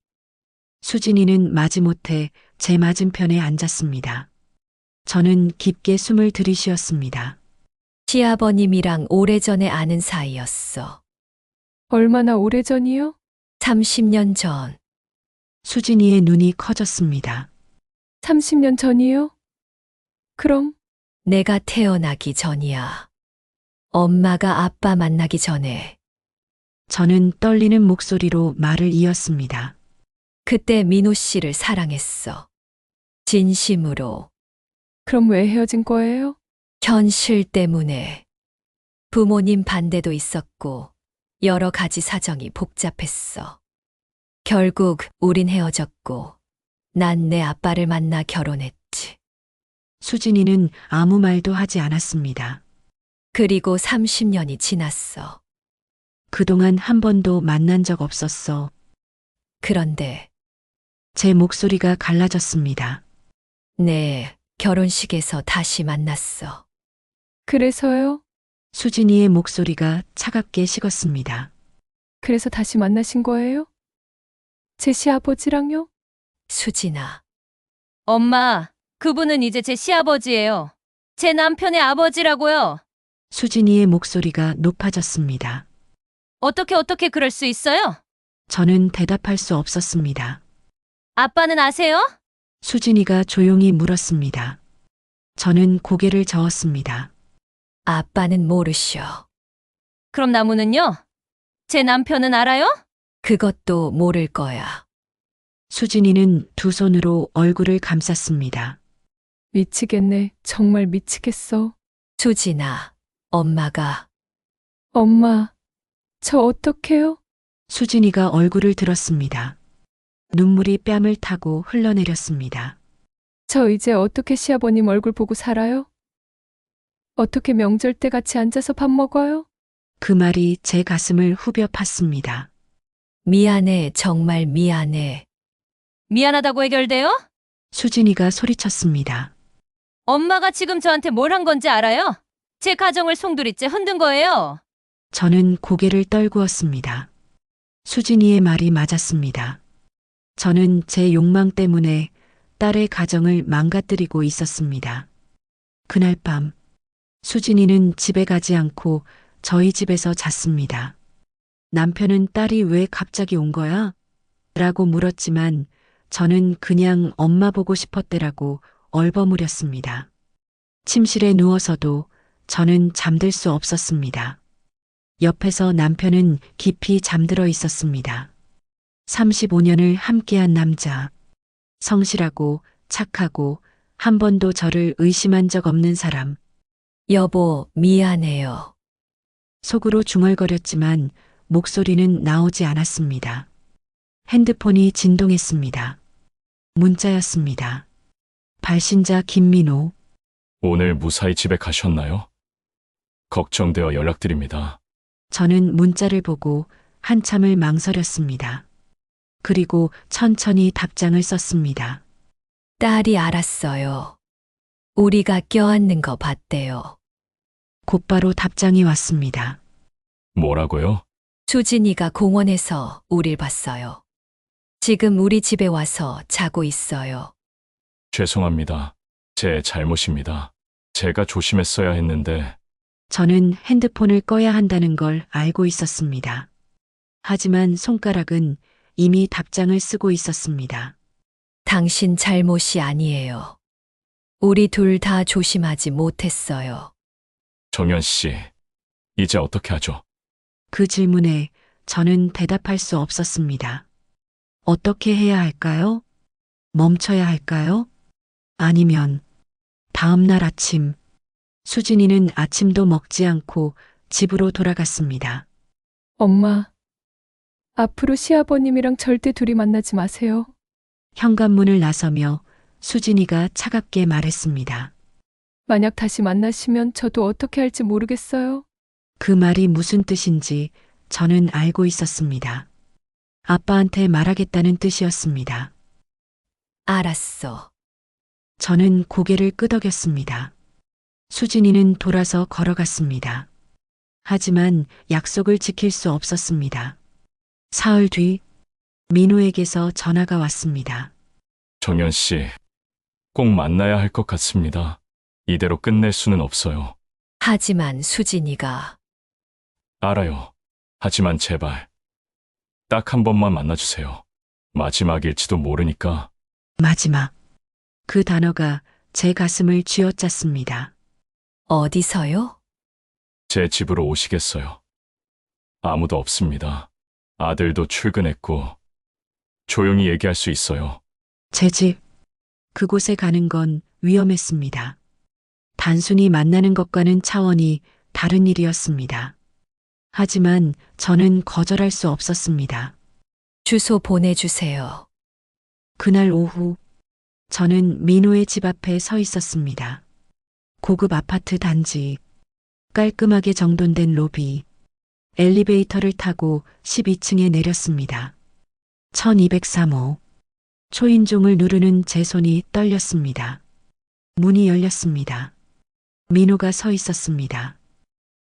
수진이는 마지못해 제 맞은편에 앉았습니다. 저는 깊게 숨을 들이쉬었습니다. 시아버님이랑 오래전에 아는 사이였어. 얼마나 오래전이요? 30년 전. 수진이의 눈이 커졌습니다. 30년 전이요? 그럼 내가 태어나기 전이야. 엄마가 아빠 만나기 전에. 저는 떨리는 목소리로 말을 이었습니다. 그때 민호 씨를 사랑했어. 진심으로. 그럼 왜 헤어진 거예요? 현실 때문에. 부모님 반대도 있었고, 여러 가지 사정이 복잡했어. 결국 우린 헤어졌고, 난 내 아빠를 만나 결혼했지. 수진이는 아무 말도 하지 않았습니다. 그리고 30년이 지났어. 그동안 한 번도 만난 적 없었어. 그런데 제 목소리가 갈라졌습니다. 내 결혼식에서 다시 만났어. 그래서요? 수진이의 목소리가 차갑게 식었습니다. 그래서 다시 만나신 거예요? 제 시아버지랑요? 수진아, 엄마, 그분은 이제 제 시아버지예요. 제 남편의 아버지라고요. 수진이의 목소리가 높아졌습니다. 어떻게 그럴 수 있어요? 저는 대답할 수 없었습니다. 아빠는 아세요? 수진이가 조용히 물었습니다. 저는 고개를 저었습니다. 아빠는 모르셔. 그럼 나무는요? 제 남편은 알아요? 그것도 모를 거야. 수진이는 두 손으로 얼굴을 감쌌습니다. 미치겠네. 정말 미치겠어. 수진아, 엄마가 엄마, 저 어떡해요? 수진이가 얼굴을 들었습니다. 눈물이 뺨을 타고 흘러내렸습니다. 저 이제 어떻게 시아버님 얼굴 보고 살아요? 어떻게 명절 때 같이 앉아서 밥 먹어요? 그 말이 제 가슴을 후벼 팠습니다. 미안해, 정말 미안해. 미안하다고 해결돼요? 수진이가 소리쳤습니다. 엄마가 지금 저한테 뭘 한 건지 알아요? 제 가정을 송두리째 흔든 거예요. 저는 고개를 떨구었습니다. 수진이의 말이 맞았습니다. 저는 제 욕망 때문에 딸의 가정을 망가뜨리고 있었습니다. 그날 밤, 수진이는 집에 가지 않고 저희 집에서 잤습니다. 남편은 딸이 왜 갑자기 온 거야? 라고 물었지만 저는 그냥 엄마 보고 싶었대라고 얼버무렸습니다. 침실에 누워서도 저는 잠들 수 없었습니다. 옆에서 남편은 깊이 잠들어 있었습니다. 35년을 함께한 남자. 성실하고 착하고 한 번도 저를 의심한 적 없는 사람. 여보, 미안해요. 속으로 중얼거렸지만 목소리는 나오지 않았습니다. 핸드폰이 진동했습니다. 문자였습니다. 발신자 김민호. 오늘 무사히 집에 가셨나요? 걱정되어 연락드립니다. 저는 문자를 보고 한참을 망설였습니다. 그리고 천천히 답장을 썼습니다. 딸이 알았어요. 우리가 껴안는 거 봤대요. 곧바로 답장이 왔습니다. 뭐라고요? 수진이가 공원에서 우릴 봤어요. 지금 우리 집에 와서 자고 있어요. 죄송합니다. 제 잘못입니다. 제가 조심했어야 했는데, 저는 핸드폰을 꺼야 한다는 걸 알고 있었습니다. 하지만 손가락은 이미 답장을 쓰고 있었습니다. 당신 잘못이 아니에요. 우리 둘 다 조심하지 못했어요. 정연 씨, 이제 어떻게 하죠? 그 질문에 저는 대답할 수 없었습니다. 어떻게 해야 할까요? 멈춰야 할까요? 아니면 다음 날 아침, 수진이는 아침도 먹지 않고 집으로 돌아갔습니다. 엄마, 앞으로 시아버님이랑 절대 둘이 만나지 마세요. 현관문을 나서며 수진이가 차갑게 말했습니다. 만약 다시 만나시면 저도 어떻게 할지 모르겠어요. 그 말이 무슨 뜻인지 저는 알고 있었습니다. 아빠한테 말하겠다는 뜻이었습니다. 알았어. 저는 고개를 끄덕였습니다. 수진이는 돌아서 걸어갔습니다. 하지만 약속을 지킬 수 없었습니다. 사흘 뒤 민호에게서 전화가 왔습니다. 정연 씨, 꼭 만나야 할 것 같습니다. 이대로 끝낼 수는 없어요. 하지만 수진이가 알아요. 하지만 제발, 딱 한 번만 만나주세요. 마지막일지도 모르니까. 마지막. 그 단어가 제 가슴을 쥐어짰습니다. 어디서요? 제 집으로 오시겠어요? 아무도 없습니다. 아들도 출근했고, 조용히 얘기할 수 있어요. 제 집. 그곳에 가는 건 위험했습니다. 단순히 만나는 것과는 차원이 다른 일이었습니다. 하지만 저는 거절할 수 없었습니다. 주소 보내주세요. 그날 오후, 저는 민호의 집 앞에 서 있었습니다. 고급 아파트 단지, 깔끔하게 정돈된 로비, 엘리베이터를 타고 12층에 내렸습니다. 1203호. 초인종을 누르는 제 손이 떨렸습니다. 문이 열렸습니다. 민호가 서 있었습니다.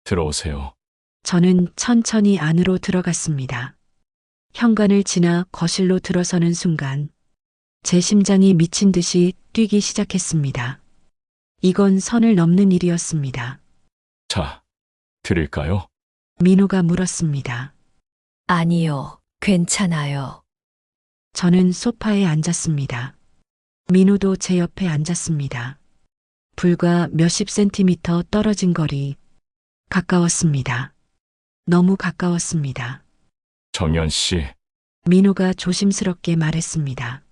들어오세요. 저는 천천히 안으로 들어갔습니다. 현관을 지나 거실로 들어서는 순간 제 심장이 미친 듯이 뛰기 시작했습니다. 이건 선을 넘는 일이었습니다. 자, 드릴까요? 민호가 물었습니다. 아니요, 괜찮아요. 저는 소파에 앉았습니다. 민호도 제 옆에 앉았습니다. 불과 몇십 센티미터 떨어진 거리. 가까웠습니다. 너무 가까웠습니다. 정연 씨, 민호가 조심스럽게 말했습니다.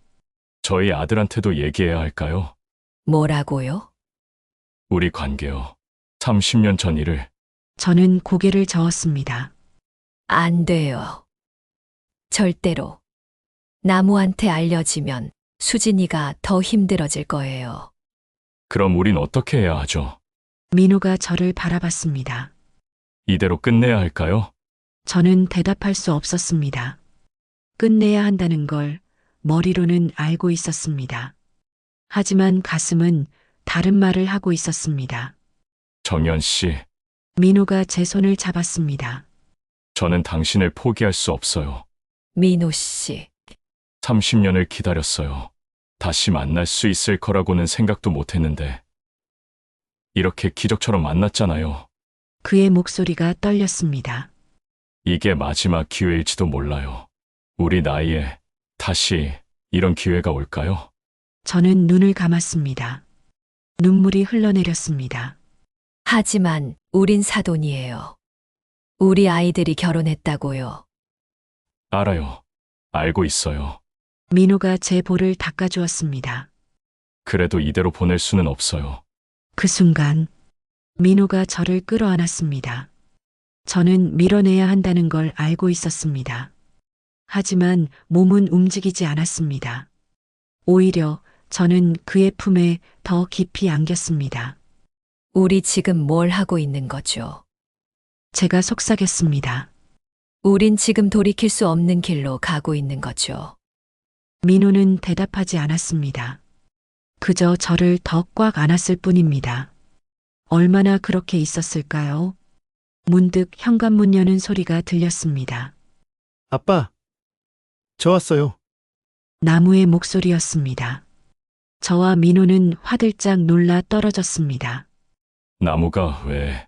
저희 아들한테도 얘기해야 할까요? 뭐라고요? 우리 관계요. 30년 전 일을. 저는 고개를 저었습니다. 안 돼요. 절대로. 나무한테 알려지면 수진이가 더 힘들어질 거예요. 그럼 우린 어떻게 해야 하죠? 민호가 저를 바라봤습니다. 이대로 끝내야 할까요? 저는 대답할 수 없었습니다. 끝내야 한다는 걸 머리로는 알고 있었습니다. 하지만 가슴은 다른 말을 하고 있었습니다. 정연 씨, 민호가 제 손을 잡았습니다. 저는 당신을 포기할 수 없어요. 민호 씨, 30년을 기다렸어요. 다시 만날 수 있을 거라고는 생각도 못 했는데. 이렇게 기적처럼 만났잖아요. 그의 목소리가 떨렸습니다. 이게 마지막 기회일지도 몰라요. 우리 나이에 다시 이런 기회가 올까요? 저는 눈을 감았습니다. 눈물이 흘러내렸습니다. 하지만 우린 사돈이에요. 우리 아이들이 결혼했다고요. 알아요. 알고 있어요. 민호가 제 볼을 닦아주었습니다. 그래도 이대로 보낼 수는 없어요. 그 순간 민호가 저를 끌어안았습니다. 저는 밀어내야 한다는 걸 알고 있었습니다. 하지만 몸은 움직이지 않았습니다. 오히려 저는 그의 품에 더 깊이 안겼습니다. 우리 지금 뭘 하고 있는 거죠? 제가 속삭였습니다. 우린 지금 돌이킬 수 없는 길로 가고 있는 거죠. 민호는 대답하지 않았습니다. 그저 저를 더 꽉 안았을 뿐입니다. 얼마나 그렇게 있었을까요? 문득 현관문 여는 소리가 들렸습니다. 아빠, 저 왔어요. 나무의 목소리였습니다. 저와 민호는 화들짝 놀라 떨어졌습니다. 나무가 왜?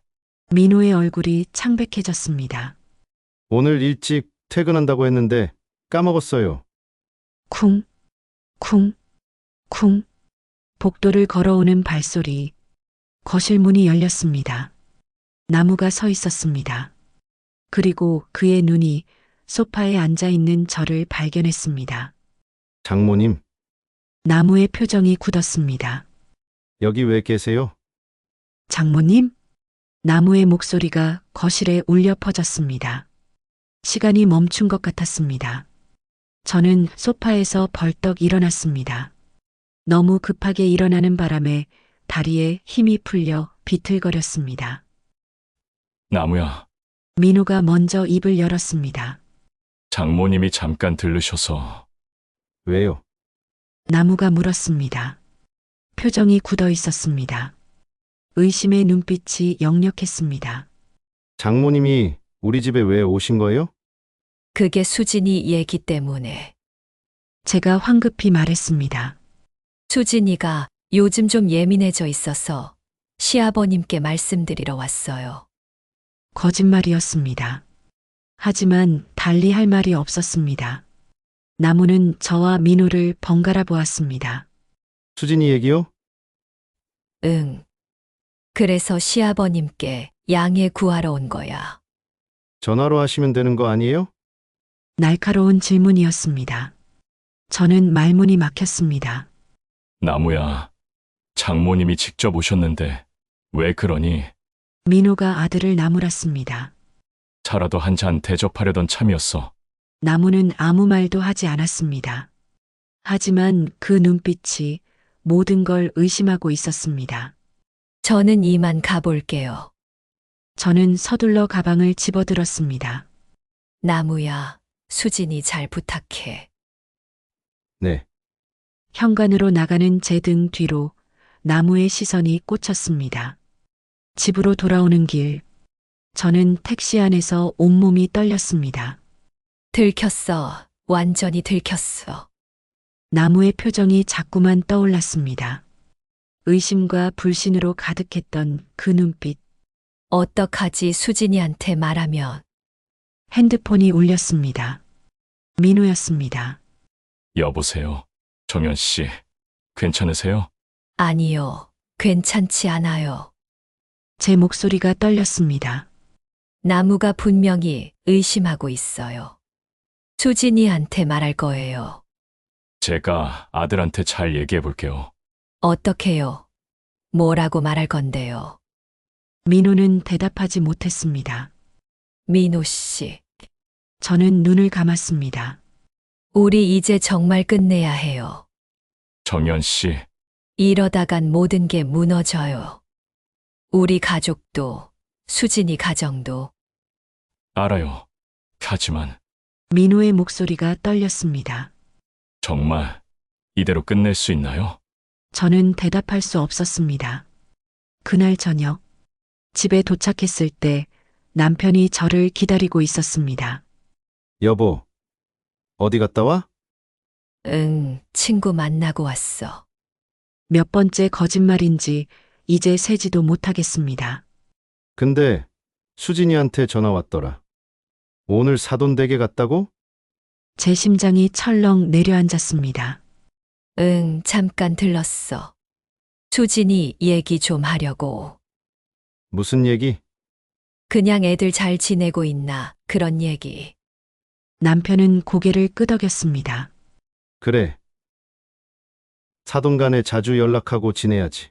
민호의 얼굴이 창백해졌습니다. 오늘 일찍 퇴근한다고 했는데 까먹었어요. 쿵, 쿵, 쿵. 복도를 걸어오는 발소리. 거실 문이 열렸습니다. 나무가 서 있었습니다. 그리고 그의 눈이 소파에 앉아 있는 저를 발견했습니다. 장모님, 나무의 표정이 굳었습니다. 여기 왜 계세요? 장모님? 나무의 목소리가 거실에 울려 퍼졌습니다. 시간이 멈춘 것 같았습니다. 저는 소파에서 벌떡 일어났습니다. 너무 급하게 일어나는 바람에 다리에 힘이 풀려 비틀거렸습니다. 나무야, 민호가 먼저 입을 열었습니다. 장모님이 잠깐 들르셔서. 왜요? 나무가 물었습니다. 표정이 굳어 있었습니다. 의심의 눈빛이 역력했습니다. 장모님이 우리 집에 왜 오신 거예요? 그게 수진이 얘기 때문에. 제가 황급히 말했습니다. 수진이가 요즘 좀 예민해져 있어서 시아버님께 말씀드리러 왔어요. 거짓말이었습니다. 하지만 달리 할 말이 없었습니다. 나무는 저와 민호를 번갈아 보았습니다. 수진이 얘기요? 응. 그래서 시아버님께 양해 구하러 온 거야. 전화로 하시면 되는 거 아니에요? 날카로운 질문이었습니다. 저는 말문이 막혔습니다. 나무야, 장모님이 직접 오셨는데 왜 그러니? 민호가 아들을 나무랐습니다. 차라도 한 잔 대접하려던 참이었어. 나무는 아무 말도 하지 않았습니다. 하지만 그 눈빛이 모든 걸 의심하고 있었습니다. 저는 이만 가볼게요. 저는 서둘러 가방을 집어들었습니다. 나무야, 수진이 잘 부탁해. 네. 현관으로 나가는 제 등 뒤로 나무의 시선이 꽂혔습니다. 집으로 돌아오는 길, 저는 택시 안에서 온몸이 떨렸습니다. 들켰어. 완전히 들켰어. 나무의 표정이 자꾸만 떠올랐습니다. 의심과 불신으로 가득했던 그 눈빛, 어떡하지 수진이한테 말하면. 핸드폰이 울렸습니다. 민호였습니다. 여보세요. 정연 씨, 괜찮으세요? 아니요. 괜찮지 않아요. 제 목소리가 떨렸습니다. 나무가 분명히 의심하고 있어요. 수진이한테 말할 거예요. 제가 아들한테 잘 얘기해 볼게요. 어떻게요? 뭐라고 말할 건데요? 민호는 대답하지 못했습니다. 민호 씨, 저는 눈을 감았습니다. 우리 이제 정말 끝내야 해요. 정연 씨, 이러다간 모든 게 무너져요. 우리 가족도, 수진이 가정도. 알아요. 하지만 민호의 목소리가 떨렸습니다. 정말 이대로 끝낼 수 있나요? 저는 대답할 수 없었습니다. 그날 저녁, 집에 도착했을 때 남편이 저를 기다리고 있었습니다. 여보, 어디 갔다 와? 응, 친구 만나고 왔어. 몇 번째 거짓말인지 이제 세지도 못하겠습니다. 근데 수진이한테 전화 왔더라. 오늘 사돈댁에 갔다고? 제 심장이 철렁 내려앉았습니다. 응, 잠깐 들렀어. 수진이 얘기 좀 하려고. 무슨 얘기? 그냥 애들 잘 지내고 있나, 그런 얘기. 남편은 고개를 끄덕였습니다. 그래. 사돈 간에 자주 연락하고 지내야지.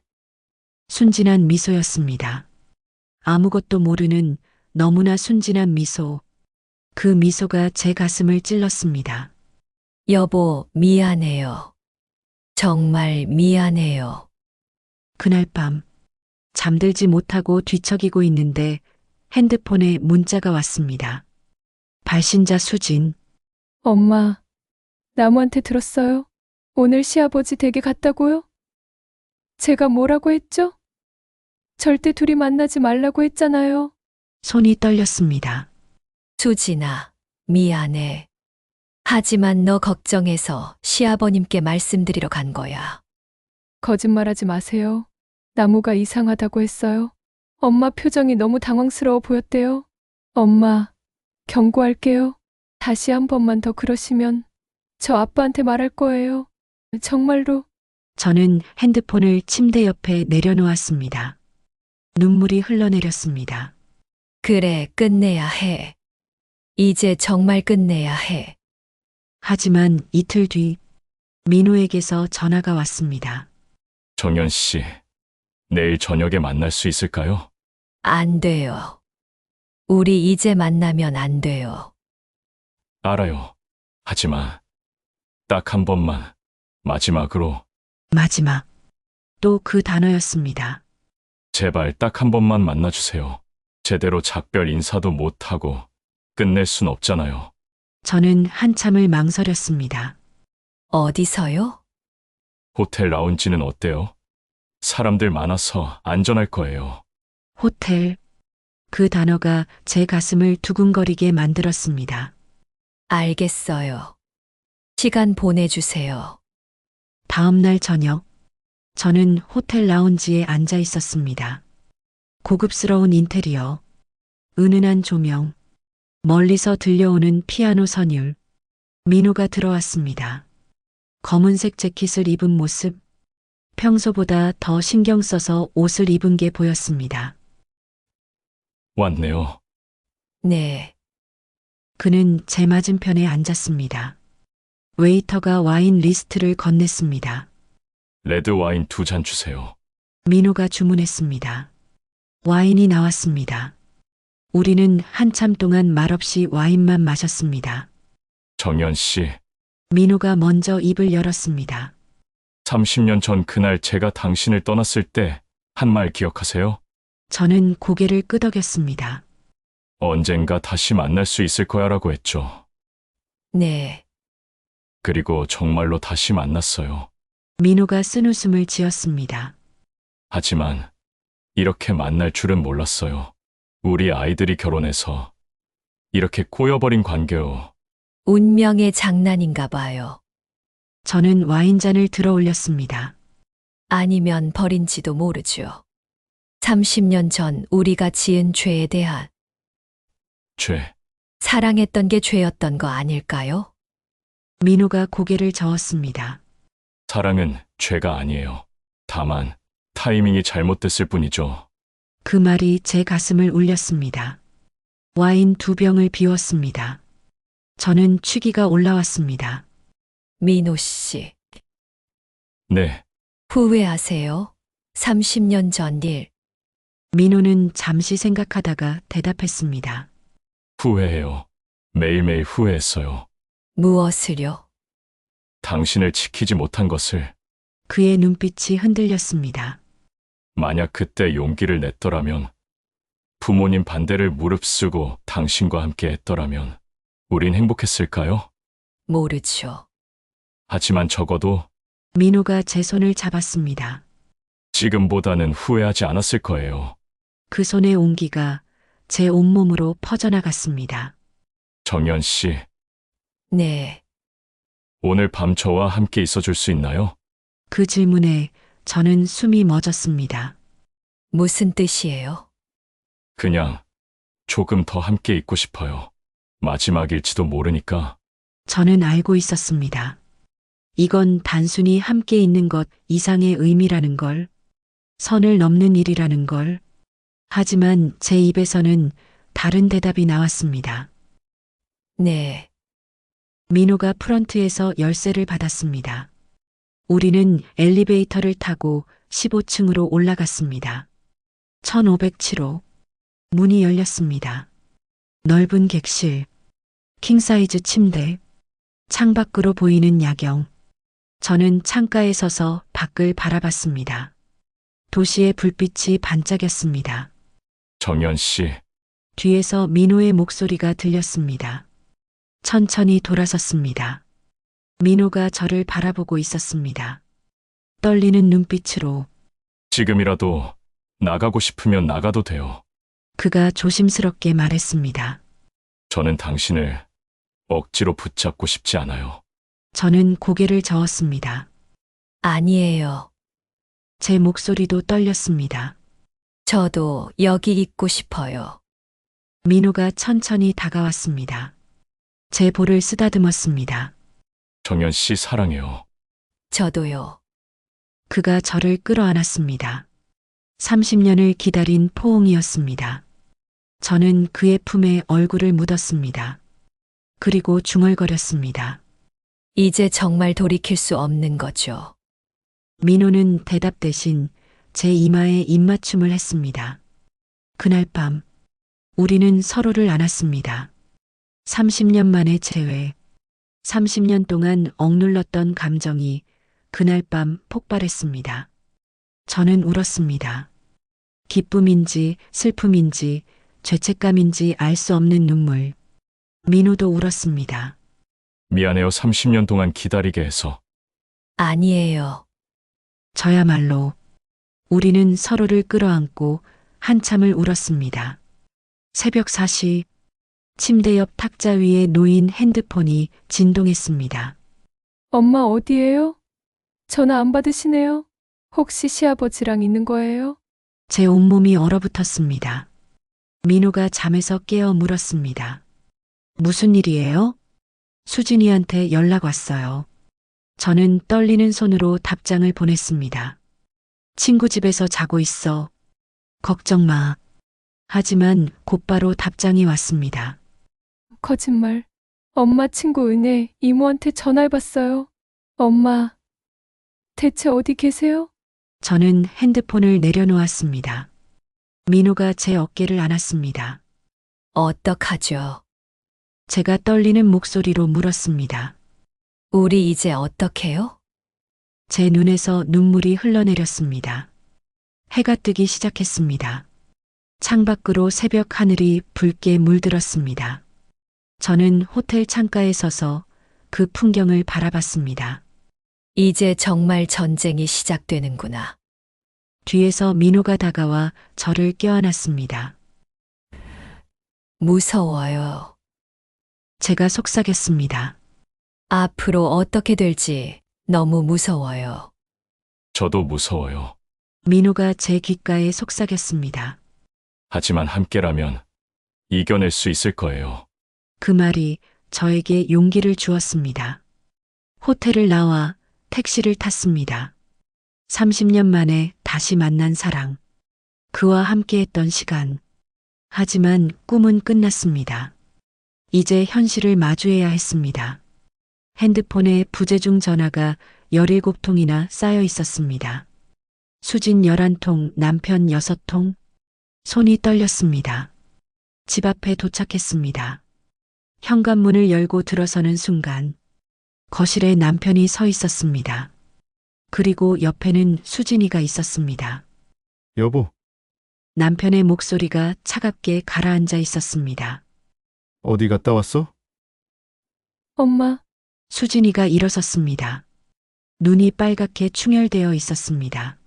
순진한 미소였습니다. 아무것도 모르는 너무나 순진한 미소. 그 미소가 제 가슴을 찔렀습니다. 여보, 미안해요. 정말 미안해요. 그날 밤, 잠들지 못하고 뒤척이고 있는데 핸드폰에 문자가 왔습니다. 발신자 수진. 엄마, 나무한테 들었어요? 오늘 시아버지 댁에 갔다고요? 제가 뭐라고 했죠? 절대 둘이 만나지 말라고 했잖아요. 손이 떨렸습니다. 수진아, 미안해. 하지만 너 걱정해서 시아버님께 말씀드리러 간 거야. 거짓말하지 마세요. 나무가 이상하다고 했어요. 엄마 표정이 너무 당황스러워 보였대요. 엄마, 경고할게요. 다시 한 번만 더 그러시면 저 아빠한테 말할 거예요. 정말로. 저는 핸드폰을 침대 옆에 내려놓았습니다. 눈물이 흘러내렸습니다. 그래, 끝내야 해. 이제 정말 끝내야 해. 하지만 이틀 뒤 민호에게서 전화가 왔습니다. 정연 씨, 내일 저녁에 만날 수 있을까요? 안 돼요. 우리 이제 만나면 안 돼요. 알아요. 하지만 딱 한 번만 마지막으로 마지막. 또 그 단어였습니다. 제발 딱 한 번만 만나주세요. 제대로 작별 인사도 못하고 끝낼 순 없잖아요. 저는 한참을 망설였습니다. 어디서요? 호텔 라운지는 어때요? 사람들 많아서 안전할 거예요. 호텔. 그 단어가 제 가슴을 두근거리게 만들었습니다. 알겠어요. 시간 보내주세요. 다음 날 저녁, 저는 호텔 라운지에 앉아 있었습니다. 고급스러운 인테리어, 은은한 조명, 멀리서 들려오는 피아노 선율. 민호가 들어왔습니다. 검은색 재킷을 입은 모습, 평소보다 더 신경 써서 옷을 입은 게 보였습니다. 왔네요. 네, 그는 제 맞은편에 앉았습니다. 웨이터가 와인 리스트를 건넸습니다. 레드 와인 2잔 주세요. 민호가 주문했습니다. 와인이 나왔습니다. 우리는 한참 동안 말없이 와인만 마셨습니다. 정연 씨, 민호가 먼저 입을 열었습니다. 30년 전 그날 제가 당신을 떠났을 때 한 말 기억하세요? 저는 고개를 끄덕였습니다. 언젠가 다시 만날 수 있을 거야라고 했죠. 네, 그리고 정말로 다시 만났어요. 민호가 쓴웃음을 지었습니다. 하지만 이렇게 만날 줄은 몰랐어요. 우리 아이들이 결혼해서 이렇게 꼬여버린 관계요. 운명의 장난인가 봐요. 저는 와인잔을 들어 올렸습니다. 아니면 버린지도 모르죠. 30년 전 우리가 지은 죄에 대한 죄, 사랑했던 게 죄였던 거 아닐까요? 민호가 고개를 저었습니다. 사랑은 죄가 아니에요. 다만 타이밍이 잘못됐을 뿐이죠. 그 말이 제 가슴을 울렸습니다. 와인 2병을 비웠습니다. 저는 취기가 올라왔습니다. 민호 씨, 네, 후회하세요? 30년 전 일. 민호는 잠시 생각하다가 대답했습니다. 후회해요. 매일매일 후회했어요. 무엇을요? 당신을 지키지 못한 것을. 그의 눈빛이 흔들렸습니다. 만약 그때 용기를 냈더라면, 부모님 반대를 무릅쓰고 당신과 함께 했더라면, 우린 행복했을까요? 모르죠. 하지만 적어도 민호가 제 손을 잡았습니다. 지금보다는 후회하지 않았을 거예요. 그 손의 온기가 제 온몸으로 퍼져나갔습니다. 정연 씨, 네, 오늘 밤 저와 함께 있어줄 수 있나요? 그 질문에 저는 숨이 멎었습니다. 무슨 뜻이에요? 그냥 조금 더 함께 있고 싶어요. 마지막일지도 모르니까. 저는 알고 있었습니다. 이건 단순히 함께 있는 것 이상의 의미라는 걸, 선을 넘는 일이라는 걸. 하지만 제 입에서는 다른 대답이 나왔습니다. 네, 민호가 프런트에서 열쇠를 받았습니다. 우리는 엘리베이터를 타고 15층으로 올라갔습니다. 1507호. 문이 열렸습니다. 넓은 객실, 킹사이즈 침대, 창밖으로 보이는 야경. 저는 창가에 서서 밖을 바라봤습니다. 도시의 불빛이 반짝였습니다. 정연 씨, 뒤에서 민호의 목소리가 들렸습니다. 천천히 돌아섰습니다. 민호가 저를 바라보고 있었습니다. 떨리는 눈빛으로 지금이라도 나가고 싶으면 나가도 돼요. 그가 조심스럽게 말했습니다. 저는 당신을 억지로 붙잡고 싶지 않아요. 저는 고개를 저었습니다. 아니에요. 제 목소리도 떨렸습니다. 저도 여기 있고 싶어요. 민호가 천천히 다가왔습니다. 제 볼을 쓰다듬었습니다. 정연 씨 사랑해요. 저도요. 그가 저를 끌어안았습니다. 30년을 기다린 포옹이었습니다. 저는 그의 품에 얼굴을 묻었습니다. 그리고 중얼거렸습니다. 이제 정말 돌이킬 수 없는 거죠. 민호는 대답 대신 제 이마에 입맞춤을 했습니다. 그날 밤 우리는 서로를 안았습니다. 30년 만의 재회, 30년 동안 억눌렀던 감정이 그날 밤 폭발했습니다. 저는 울었습니다. 기쁨인지 슬픔인지 죄책감인지 알 수 없는 눈물. 민호도 울었습니다. 미안해요. 30년 동안 기다리게 해서. 아니에요. 저야말로 우리는 서로를 끌어안고 한참을 울었습니다. 새벽 4시 침대 옆 탁자 위에 놓인 핸드폰이 진동했습니다. 엄마 어디에요? 전화 안 받으시네요. 혹시 시아버지랑 있는 거예요? 제 온몸이 얼어붙었습니다. 민호가 잠에서 깨어 물었습니다. 무슨 일이에요? 수진이한테 연락 왔어요. 저는 떨리는 손으로 답장을 보냈습니다. 친구 집에서 자고 있어. 걱정 마. 하지만 곧바로 답장이 왔습니다. 거짓말. 엄마 친구 은혜 이모한테 전화해봤어요. 엄마, 대체 어디 계세요? 저는 핸드폰을 내려놓았습니다. 민호가 제 어깨를 안았습니다. 어떡하죠? 제가 떨리는 목소리로 물었습니다. 우리 이제 어떡해요? 제 눈에서 눈물이 흘러내렸습니다. 해가 뜨기 시작했습니다. 창밖으로 새벽 하늘이 붉게 물들었습니다. 저는 호텔 창가에 서서 그 풍경을 바라봤습니다. 이제 정말 전쟁이 시작되는구나. 뒤에서 민호가 다가와 저를 껴안았습니다. 무서워요. 제가 속삭였습니다. 앞으로 어떻게 될지 너무 무서워요. 저도 무서워요. 민호가 제 귓가에 속삭였습니다. 하지만 함께라면 이겨낼 수 있을 거예요. 그 말이 저에게 용기를 주었습니다. 호텔을 나와 택시를 탔습니다. 30년 만에 다시 만난 사랑. 그와 함께했던 시간. 하지만 꿈은 끝났습니다. 이제 현실을 마주해야 했습니다. 핸드폰에 부재중 전화가 17통이나 쌓여 있었습니다. 수진 11통, 남편 6통. 손이 떨렸습니다. 집 앞에 도착했습니다. 현관문을 열고 들어서는 순간 거실에 남편이 서 있었습니다. 그리고 옆에는 수진이가 있었습니다. 여보, 남편의 목소리가 차갑게 가라앉아 있었습니다. 어디 갔다 왔어? 엄마, 수진이가 일어섰습니다. 눈이 빨갛게 충혈되어 있었습니다.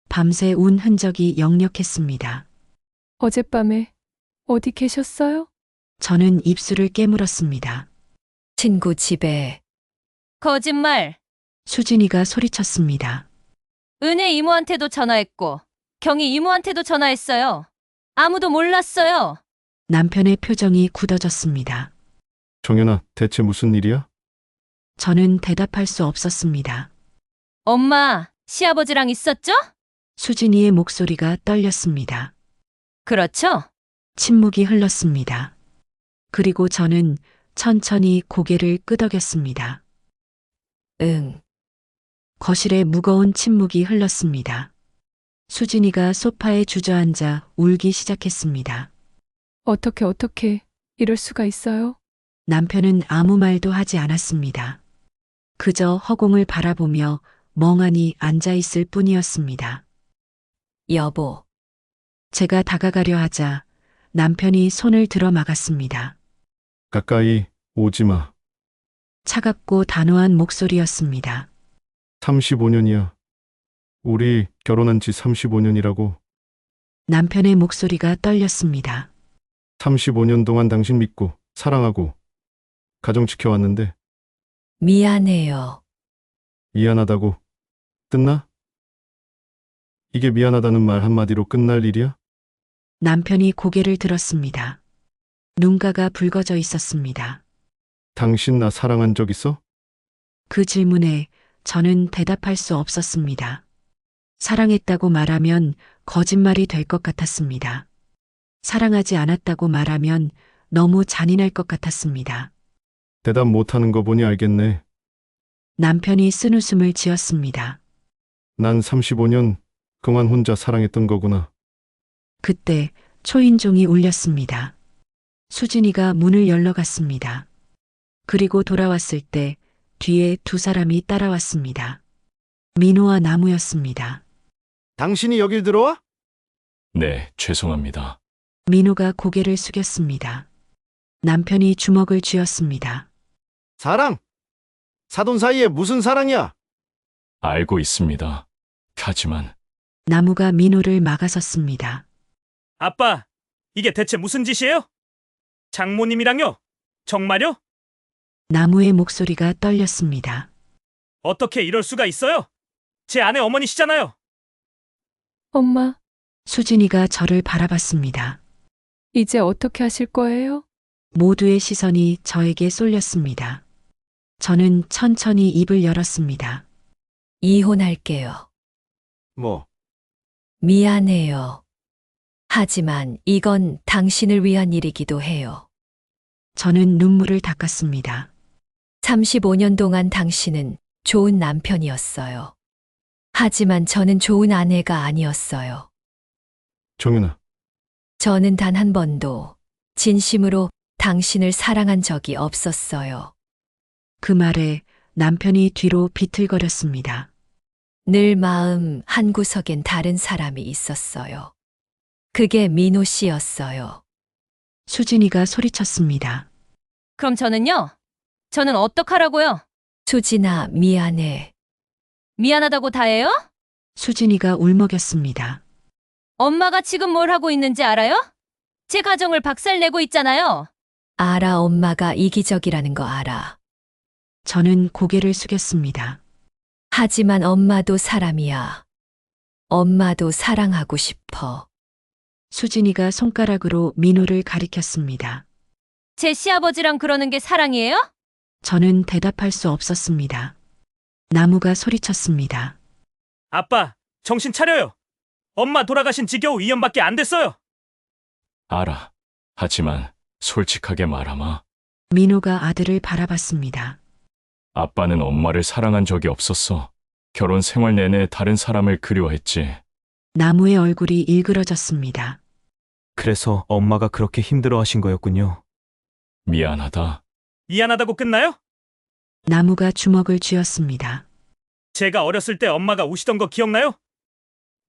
밤새 운 흔적이 역력했습니다. 어젯밤에 어디 계셨어요? 저는 입술을 깨물었습니다. 친구 집에 거짓말. 수진이가 소리쳤습니다. 은혜 이모한테도 전화했고 경희 이모한테도 전화했어요. 아무도 몰랐어요. 남편의 표정이 굳어졌습니다. 정연아, 대체 무슨 일이야? 저는 대답할 수 없었습니다. 엄마, 시아버지랑 있었죠? 수진이의 목소리가 떨렸습니다. 그렇죠? 침묵이 흘렀습니다. 그리고 저는 천천히 고개를 끄덕였습니다. 응. 거실에 무거운 침묵이 흘렀습니다. 수진이가 소파에 주저앉아 울기 시작했습니다. 어떻게 이럴 수가 있어요? 남편은 아무 말도 하지 않았습니다. 그저 허공을 바라보며 멍하니 앉아 있을 뿐이었습니다. 여보, 제가 다가가려 하자 남편이 손을 들어 막았습니다. 가까이 오지 마. 차갑고 단호한 목소리였습니다. 35년이야. 우리 결혼한 지 35년이라고. 남편의 목소리가 떨렸습니다. 35년 동안 당신 믿고 사랑하고 가정 지켜왔는데 미안해요. 미안하다고 끝나? 이게 미안하다는 말 한마디로 끝날 일이야? 남편이 고개를 들었습니다. 눈가가 붉어져 있었습니다. 당신 나 사랑한 적 있어? 그 질문에 저는 대답할 수 없었습니다. 사랑했다고 말하면 거짓말이 될 것 같았습니다. 사랑하지 않았다고 말하면 너무 잔인할 것 같았습니다. 대답 못하는 거 보니 알겠네. 남편이 쓴웃음을 지었습니다. 난 35년 그만 혼자 사랑했던 거구나. 그때 초인종이 울렸습니다. 수진이가 문을 열러 갔습니다. 그리고 돌아왔을 때 뒤에 두 사람이 따라왔습니다. 민호와 나무였습니다. 당신이 여길 들어와? 네, 죄송합니다. 민호가 고개를 숙였습니다. 남편이 주먹을 쥐었습니다. 사랑! 사돈 사이에 무슨 사랑이야? 알고 있습니다. 하지만 나무가 민호를 막아섰습니다. 아빠, 이게 대체 무슨 짓이에요? 장모님이랑요? 정말요? 나무의 목소리가 떨렸습니다. 어떻게 이럴 수가 있어요? 제 아내 어머니시잖아요. 엄마, 수진이가 저를 바라봤습니다. 이제 어떻게 하실 거예요? 모두의 시선이 저에게 쏠렸습니다. 저는 천천히 입을 열었습니다. 이혼할게요. 뭐, 미안해요. 하지만 이건 당신을 위한 일이기도 해요. 저는 눈물을 닦았습니다. 35년 동안 당신은 좋은 남편이었어요. 하지만 저는 좋은 아내가 아니었어요. 정윤아. 저는 단 한 번도 진심으로 당신을 사랑한 적이 없었어요. 그 말에 남편이 뒤로 비틀거렸습니다. 늘 마음 한구석엔 다른 사람이 있었어요. 그게 민호 씨였어요. 수진이가 소리쳤습니다. 그럼 저는요? 저는 어떡하라고요? 수진아, 미안해. 미안하다고 다해요? 수진이가 울먹였습니다. 엄마가 지금 뭘 하고 있는지 알아요? 제 가정을 박살내고 있잖아요. 알아, 엄마가 이기적이라는 거 알아. 저는 고개를 숙였습니다. 하지만 엄마도 사람이야. 엄마도 사랑하고 싶어. 수진이가 손가락으로 민호를 가리켰습니다. 제 시아버지랑 그러는 게 사랑이에요? 저는 대답할 수 없었습니다. 나무가 소리쳤습니다. 아빠, 정신 차려요. 엄마 돌아가신 지 겨우 2년밖에 안 됐어요. 알아. 하지만 솔직하게 말하마. 민호가 아들을 바라봤습니다. 아빠는 엄마를 사랑한 적이 없었어. 결혼 생활 내내 다른 사람을 그리워했지. 나무의 얼굴이 일그러졌습니다. 그래서 엄마가 그렇게 힘들어하신 거였군요. 미안하다. 미안하다고 끝나요? 나무가 주먹을 쥐었습니다. 제가 어렸을 때 엄마가 우시던 거 기억나요?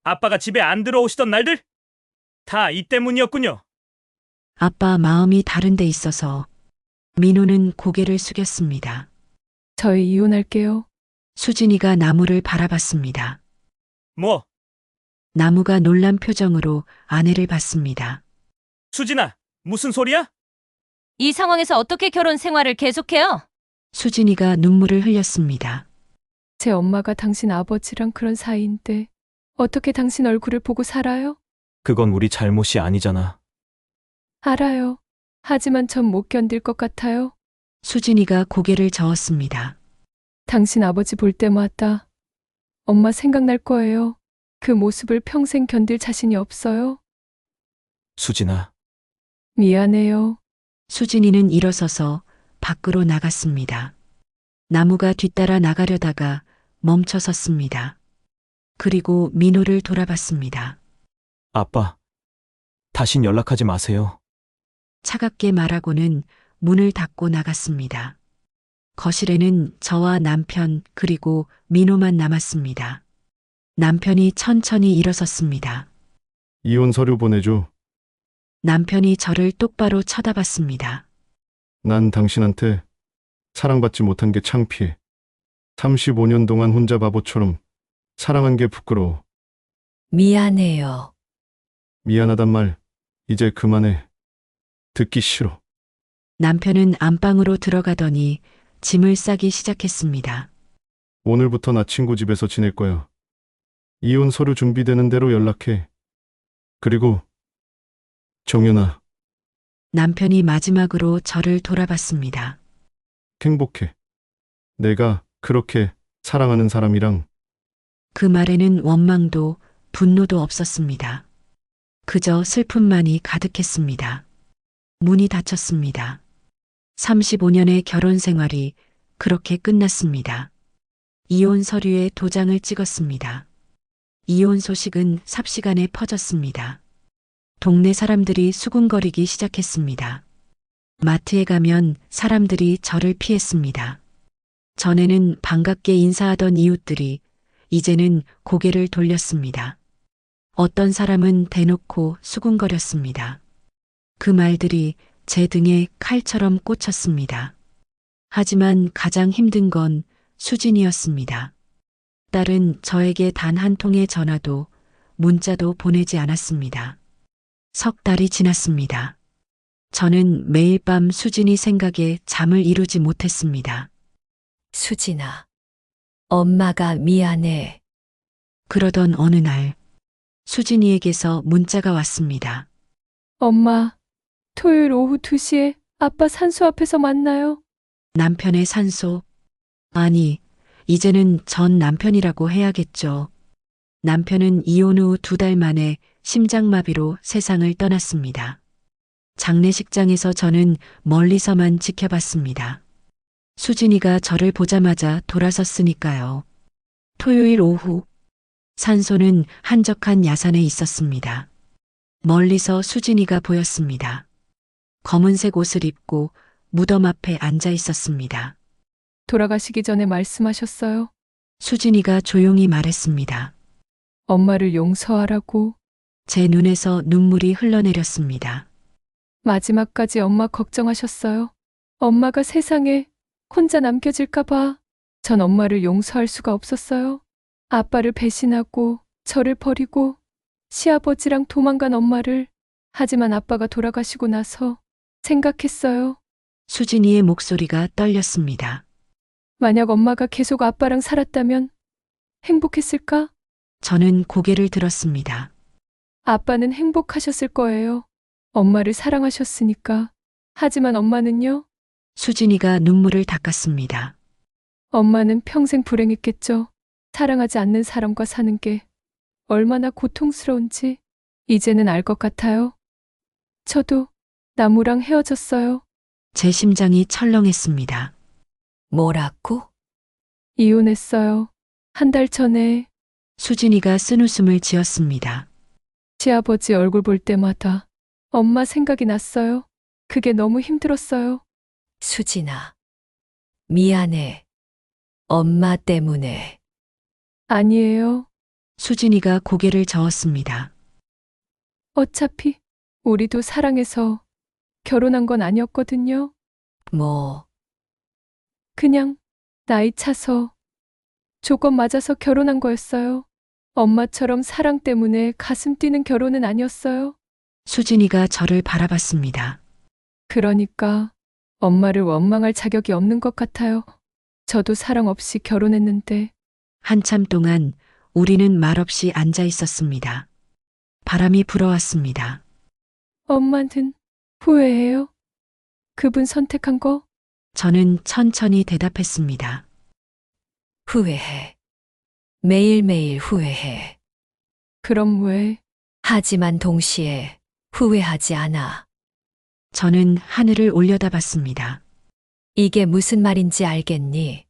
아빠가 집에 안 들어오시던 날들? 다 이 때문이었군요. 아빠 마음이 다른 데 있어서 민호는 고개를 숙였습니다. 저희 이혼할게요. 수진이가 나무를 바라봤습니다. 뭐, 나무가 놀란 표정으로 아내를 봤습니다. 수진아, 무슨 소리야? 이 상황에서 어떻게 결혼 생활을 계속해요? 수진이가 눈물을 흘렸습니다. 제 엄마가 당신 아버지랑 그런 사이인데 어떻게 당신 얼굴을 보고 살아요? 그건 우리 잘못이 아니잖아. 알아요. 하지만 전 못 견딜 것 같아요. 수진이가 고개를 저었습니다. 당신 아버지 볼 때마다 엄마 생각날 거예요. 그 모습을 평생 견딜 자신이 없어요. 수진아, 미안해요. 수진이는 일어서서 밖으로 나갔습니다. 나무가 뒤따라 나가려다가 멈춰 섰습니다. 그리고 민호를 돌아봤습니다. 아빠, 다신 연락하지 마세요. 차갑게 말하고는 문을 닫고 나갔습니다. 거실에는 저와 남편 그리고 민호만 남았습니다. 남편이 천천히 일어섰습니다. 이혼 서류 보내줘. 남편이 저를 똑바로 쳐다봤습니다. 난 당신한테 사랑받지 못한 게 창피해. 35년 동안 혼자 바보처럼 사랑한 게 부끄러워. 미안해요. 미안하단 말 이제 그만해. 듣기 싫어. 남편은 안방으로 들어가더니 짐을 싸기 시작했습니다. 오늘부터 나 친구 집에서 지낼 거야. 이혼 서류 준비되는 대로 연락해. 그리고 정연아, 남편이 마지막으로 저를 돌아봤습니다. 행복해. 내가 그렇게 사랑하는 사람이랑. 그 말에는 원망도 분노도 없었습니다. 그저 슬픔만이 가득했습니다. 문이 닫혔습니다. 35년의 결혼 생활이 그렇게 끝났습니다. 이혼 서류에 도장을 찍었습니다. 이혼 소식은 삽시간에 퍼졌습니다. 동네 사람들이 수군거리기 시작했습니다. 마트에 가면 사람들이 저를 피했습니다. 전에는 반갑게 인사하던 이웃들이 이제는 고개를 돌렸습니다. 어떤 사람은 대놓고 수군거렸습니다. 그 말들이 제 등에 칼처럼 꽂혔습니다. 하지만 가장 힘든 건 수진이었습니다. 딸은 저에게 단 한 통의 전화도 문자도 보내지 않았습니다. 석 달이 지났습니다. 저는 매일 밤 수진이 생각에 잠을 이루지 못했습니다. 수진아, 엄마가 미안해. 그러던 어느 날 수진이에게서 문자가 왔습니다. 엄마, 토요일 오후 2시에 아빠 산소 앞에서 만나요. 남편의 산소. 아니, 이제는 전 남편이라고 해야겠죠. 남편은 이혼 후 2달 만에 심장마비로 세상을 떠났습니다. 장례식장에서 저는 멀리서만 지켜봤습니다. 수진이가 저를 보자마자 돌아섰으니까요. 토요일 오후, 산소는 한적한 야산에 있었습니다. 멀리서 수진이가 보였습니다. 검은색 옷을 입고 무덤 앞에 앉아 있었습니다. 돌아가시기 전에 말씀하셨어요. 수진이가 조용히 말했습니다. 엄마를 용서하라고. 제 눈에서 눈물이 흘러내렸습니다. 마지막까지 엄마 걱정하셨어요. 엄마가 세상에 혼자 남겨질까봐. 전 엄마를 용서할 수가 없었어요. 아빠를 배신하고 저를 버리고 시아버지랑 도망간 엄마를. 하지만 아빠가 돌아가시고 나서 생각했어요. 수진이의 목소리가 떨렸습니다. 만약 엄마가 계속 아빠랑 살았다면 행복했을까? 저는 고개를 들었습니다. 아빠는 행복하셨을 거예요. 엄마를 사랑하셨으니까. 하지만 엄마는요? 수진이가 눈물을 닦았습니다. 엄마는 평생 불행했겠죠. 사랑하지 않는 사람과 사는 게 얼마나 고통스러운지 이제는 알 것 같아요. 저도 나무랑 헤어졌어요. 제 심장이 철렁했습니다. 뭐라고? 이혼했어요. 한 달 전에. 수진이가 쓴웃음을 지었습니다. 시아버지 얼굴 볼 때마다 엄마 생각이 났어요. 그게 너무 힘들었어요. 수진아, 미안해. 엄마 때문에. 아니에요. 수진이가 고개를 저었습니다. 어차피 우리도 사랑해서 결혼한 건 아니었거든요. 뭐, 그냥 나이 차서 조건 맞아서 결혼한 거였어요. 엄마처럼 사랑 때문에 가슴 뛰는 결혼은 아니었어요. 수진이가 저를 바라봤습니다. 그러니까 엄마를 원망할 자격이 없는 것 같아요. 저도 사랑 없이 결혼했는데. 한참 동안 우리는 말없이 앉아 있었습니다. 바람이 불어왔습니다. 엄마는 후회해요? 그분 선택한 거? 저는 천천히 대답했습니다. 후회해. 매일매일 후회해. 그럼 왜? 하지만 동시에 후회하지 않아. 저는 하늘을 올려다봤습니다. 이게 무슨 말인지 알겠니?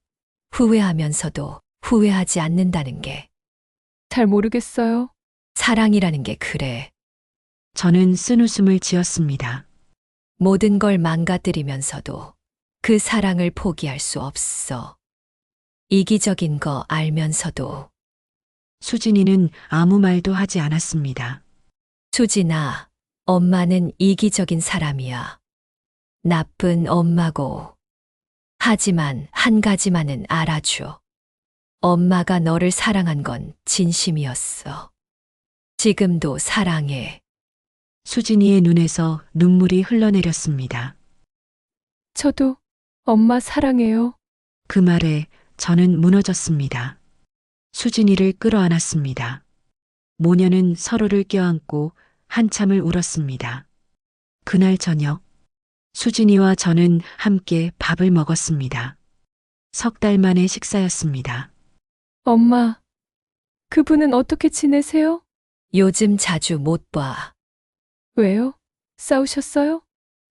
후회하면서도 후회하지 않는다는 게. 잘 모르겠어요. 사랑이라는 게 그래. 저는 쓴웃음을 지었습니다. 모든 걸 망가뜨리면서도 그 사랑을 포기할 수 없어. 이기적인 거 알면서도. 수진이는 아무 말도 하지 않았습니다. 수진아, 엄마는 이기적인 사람이야. 나쁜 엄마고. 하지만 한 가지만은 알아줘. 엄마가 너를 사랑한 건 진심이었어. 지금도 사랑해. 수진이의 눈에서 눈물이 흘러내렸습니다. 저도 엄마 사랑해요. 그 말에 저는 무너졌습니다. 수진이를 끌어안았습니다. 모녀는 서로를 껴안고 한참을 울었습니다. 그날 저녁, 수진이와 저는 함께 밥을 먹었습니다. 3달 만의 식사였습니다. 엄마, 그분은 어떻게 지내세요? 요즘 자주 못 봐. 왜요? 싸우셨어요?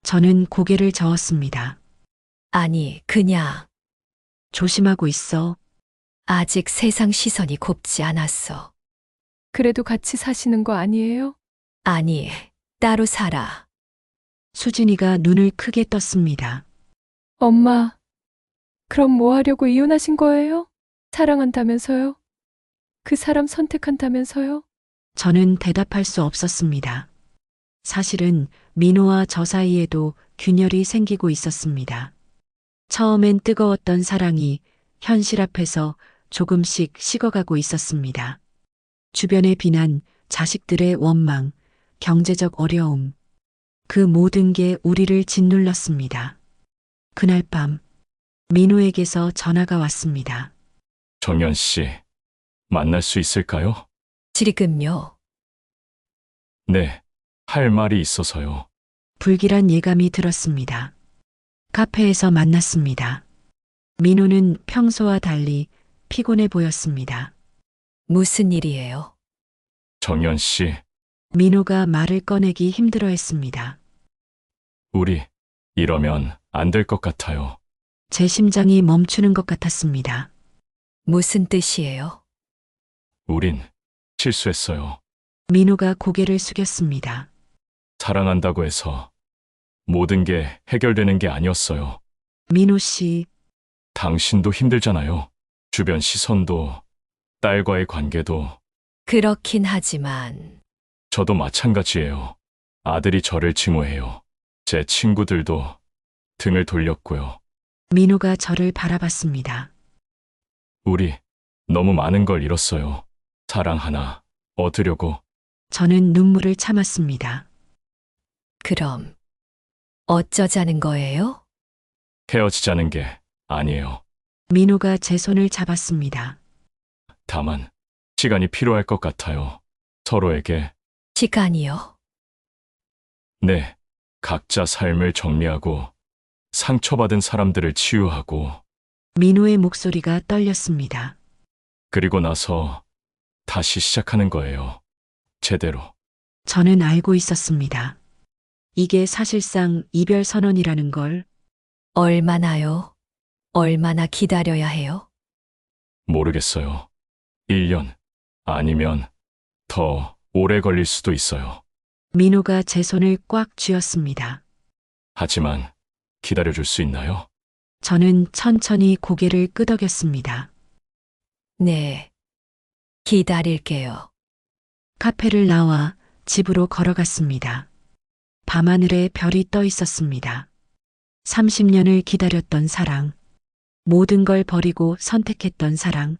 저는 고개를 저었습니다. 아니, 그냥 조심하고 있어. 아직 세상 시선이 곱지 않았어. 그래도 같이 사시는 거 아니에요? 아니, 따로 살아. 수진이가 눈을 크게 떴습니다. 엄마, 그럼 뭐 하려고 이혼하신 거예요? 사랑한다면서요? 그 사람 선택한다면서요? 저는 대답할 수 없었습니다. 사실은 민호와 저 사이에도 균열이 생기고 있었습니다. 처음엔 뜨거웠던 사랑이 현실 앞에서 조금씩 식어가고 있었습니다. 주변의 비난, 자식들의 원망, 경제적 어려움, 그 모든 게 우리를 짓눌렀습니다. 그날 밤, 민호에게서 전화가 왔습니다. 정연 씨, 만날 수 있을까요? 지금요. 네, 할 말이 있어서요. 불길한 예감이 들었습니다. 카페에서 만났습니다. 민호는 평소와 달리 피곤해 보였습니다. 무슨 일이에요? 정연 씨, 민호가 말을 꺼내기 힘들어했습니다. 우리 이러면 안 될 것 같아요. 제 심장이 멈추는 것 같았습니다. 무슨 뜻이에요? 우린 실수했어요. 민호가 고개를 숙였습니다. 사랑한다고 해서 모든 게 해결되는 게 아니었어요. 민호 씨, 당신도 힘들잖아요. 주변 시선도, 딸과의 관계도, 그렇긴 하지만 저도 마찬가지예요. 아들이 저를 증오해요. 제 친구들도 등을 돌렸고요. 민호가 저를 바라봤습니다. 우리 너무 많은 걸 잃었어요. 사랑 하나 얻으려고. 저는 눈물을 참았습니다. 그럼 어쩌자는 거예요? 헤어지자는 게 아니에요. 민호가 제 손을 잡았습니다. 다만 시간이 필요할 것 같아요. 서로에게. 시간이요. 네, 각자 삶을 정리하고 상처받은 사람들을 치유하고 민호의 목소리가 떨렸습니다. 그리고 나서 다시 시작하는 거예요. 제대로. 저는 알고 있었습니다. 이게 사실상 이별 선언이라는 걸. 얼마나요? 얼마나 기다려야 해요? 모르겠어요. 1년 아니면 더 오래 걸릴 수도 있어요. 민호가 제 손을 꽉 쥐었습니다. 하지만 기다려줄 수 있나요? 저는 천천히 고개를 끄덕였습니다. 네. 기다릴게요. 카페를 나와 집으로 걸어갔습니다. 밤하늘에 별이 떠 있었습니다. 30년을 기다렸던 사랑. 모든 걸 버리고 선택했던 사랑.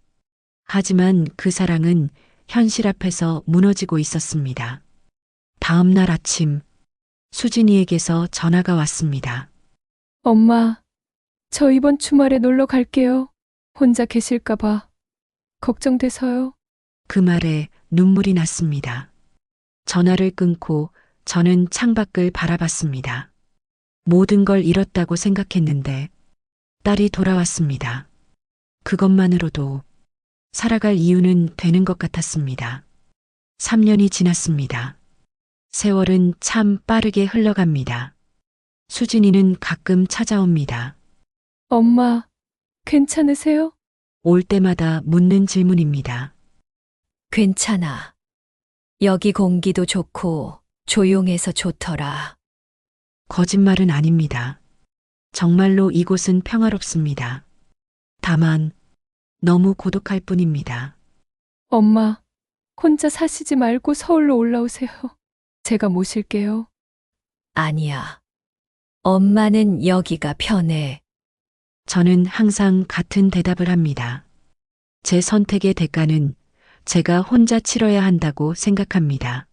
하지만 그 사랑은 현실 앞에서 무너지고 있었습니다. 다음 날 아침, 수진이에게서 전화가 왔습니다. 엄마, 저 이번 주말에 놀러 갈게요. 혼자 계실까봐. 걱정돼서요. 그 말에 눈물이 났습니다. 전화를 끊고 저는 창밖을 바라봤습니다. 모든 걸 잃었다고 생각했는데 딸이 돌아왔습니다. 그것만으로도 살아갈 이유는 되는 것 같았습니다. 3년이 지났습니다. 세월은 참 빠르게 흘러갑니다. 수진이는 가끔 찾아옵니다. 엄마, 괜찮으세요? 올 때마다 묻는 질문입니다. 괜찮아. 여기 공기도 좋고 조용해서 좋더라. 거짓말은 아닙니다. 정말로 이곳은 평화롭습니다. 다만 너무 고독할 뿐입니다. 엄마, 혼자 사시지 말고 서울로 올라오세요. 제가 모실게요. 아니야. 엄마는 여기가 편해. 저는 항상 같은 대답을 합니다. 제 선택의 대가는 제가 혼자 치러야 한다고 생각합니다.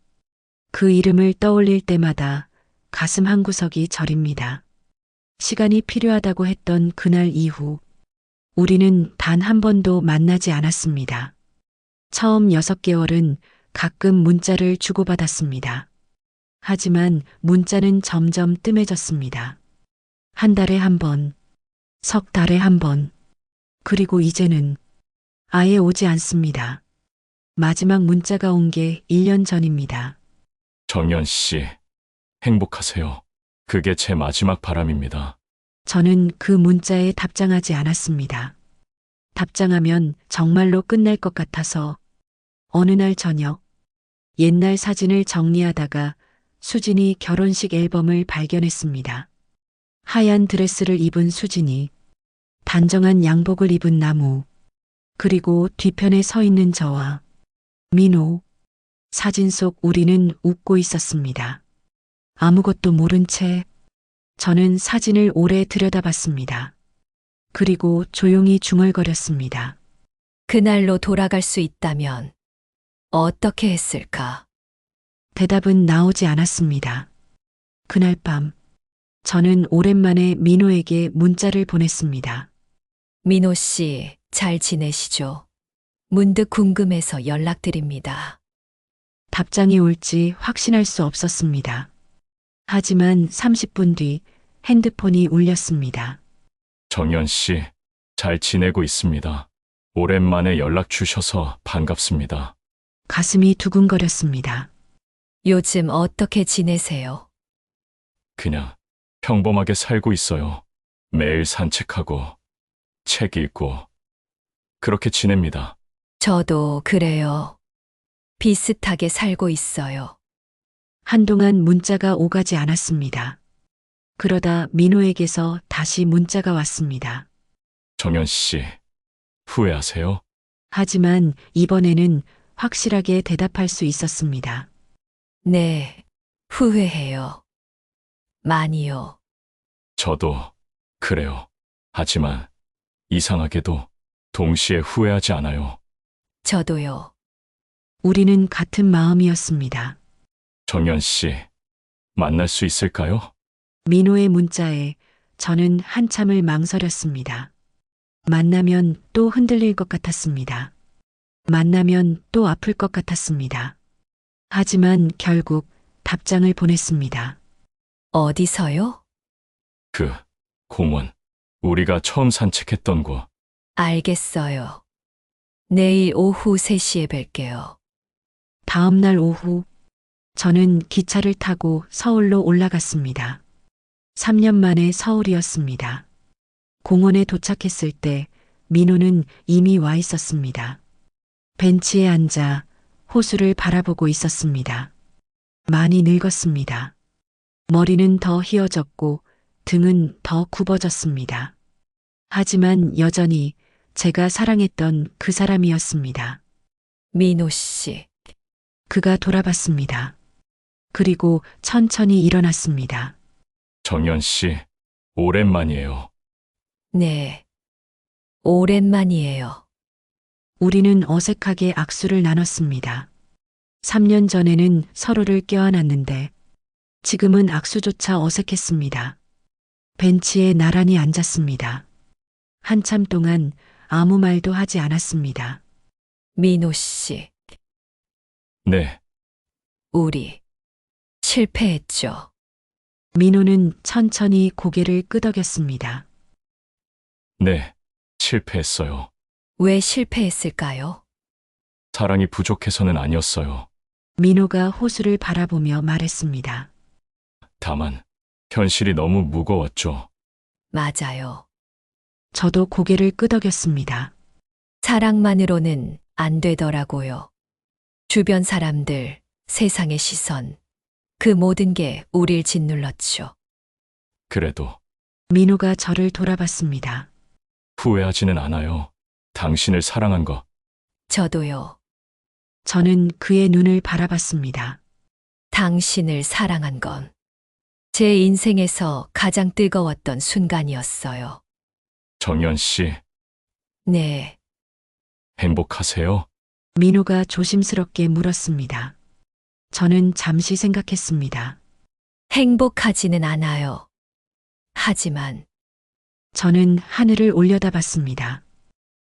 그 이름을 떠올릴 때마다 가슴 한구석이 저립니다. 시간이 필요하다고 했던 그날 이후 우리는 단 한 번도 만나지 않았습니다. 처음 6개월은 가끔 문자를 주고받았습니다. 하지만 문자는 점점 뜸해졌습니다. 한 달에 한 번, 석 달에 한 번, 그리고 이제는 아예 오지 않습니다. 마지막 문자가 온 게 1년 전입니다. 정연 씨, 행복하세요. 그게 제 마지막 바람입니다. 저는 그 문자에 답장하지 않았습니다. 답장하면 정말로 끝날 것 같아서 어느 날 저녁 옛날 사진을 정리하다가 수진이 결혼식 앨범을 발견했습니다. 하얀 드레스를 입은 수진이, 단정한 양복을 입은 나무, 그리고 뒤편에 서 있는 저와 민호. 사진 속 우리는 웃고 있었습니다. 아무것도 모른 채 저는 사진을 오래 들여다봤습니다. 그리고 조용히 중얼거렸습니다. 그날로 돌아갈 수 있다면 어떻게 했을까? 대답은 나오지 않았습니다. 그날 밤, 저는 오랜만에 민호에게 문자를 보냈습니다. 민호 씨, 잘 지내시죠? 문득 궁금해서 연락드립니다. 답장이 올지 확신할 수 없었습니다. 하지만 30분 뒤 핸드폰이 울렸습니다. 정연 씨, 잘 지내고 있습니다. 오랜만에 연락 주셔서 반갑습니다. 가슴이 두근거렸습니다. 요즘 어떻게 지내세요? 그냥 평범하게 살고 있어요. 매일 산책하고 책 읽고 그렇게 지냅니다. 저도 그래요. 비슷하게 살고 있어요. 한동안 문자가 오가지 않았습니다. 그러다 민호에게서 다시 문자가 왔습니다. 정연 씨, 후회하세요? 하지만 이번에는 확실하게 대답할 수 있었습니다. 네, 후회해요. 많이요. 저도 그래요. 하지만 이상하게도 동시에 후회하지 않아요. 저도요. 우리는 같은 마음이었습니다. 정연 씨, 만날 수 있을까요? 민호의 문자에 저는 한참을 망설였습니다. 만나면 또 흔들릴 것 같았습니다. 만나면 또 아플 것 같았습니다. 하지만 결국 답장을 보냈습니다. 어디서요? 그 공원, 우리가 처음 산책했던 곳. 알겠어요. 내일 오후 3시에 뵐게요. 다음 날 오후, 저는 기차를 타고 서울로 올라갔습니다. 3년 만에 서울이었습니다. 공원에 도착했을 때 민호는 이미 와 있었습니다. 벤치에 앉아 호수를 바라보고 있었습니다. 많이 늙었습니다. 머리는 더 휘어졌고 등은 더 굽어졌습니다. 하지만 여전히 제가 사랑했던 그 사람이었습니다. 민호 씨, 그가 돌아봤습니다. 그리고 천천히 일어났습니다. 정연 씨, 오랜만이에요. 네. 오랜만이에요. 우리는 어색하게 악수를 나눴습니다. 3년 전에는 서로를 껴안았는데 지금은 악수조차 어색했습니다. 벤치에 나란히 앉았습니다. 한참 동안 아무 말도 하지 않았습니다. 민호 씨, 네, 우리 실패했죠. 민호는 천천히 고개를 끄덕였습니다. 네, 실패했어요. 왜 실패했을까요? 사랑이 부족해서는 아니었어요. 민호가 호수를 바라보며 말했습니다. 다만, 현실이 너무 무거웠죠. 맞아요. 저도 고개를 끄덕였습니다. 사랑만으로는 안 되더라고요. 주변 사람들, 세상의 시선, 그 모든 게 우릴 짓눌렀죠. 그래도 민호가 저를 돌아봤습니다. 후회하지는 않아요. 당신을 사랑한 거. 저도요. 저는 그의 눈을 바라봤습니다. 당신을 사랑한 건 제 인생에서 가장 뜨거웠던 순간이었어요. 정연 씨, 네, 행복하세요? 민호가 조심스럽게 물었습니다. 저는 잠시 생각했습니다. 행복하지는 않아요. 하지만 저는 하늘을 올려다봤습니다.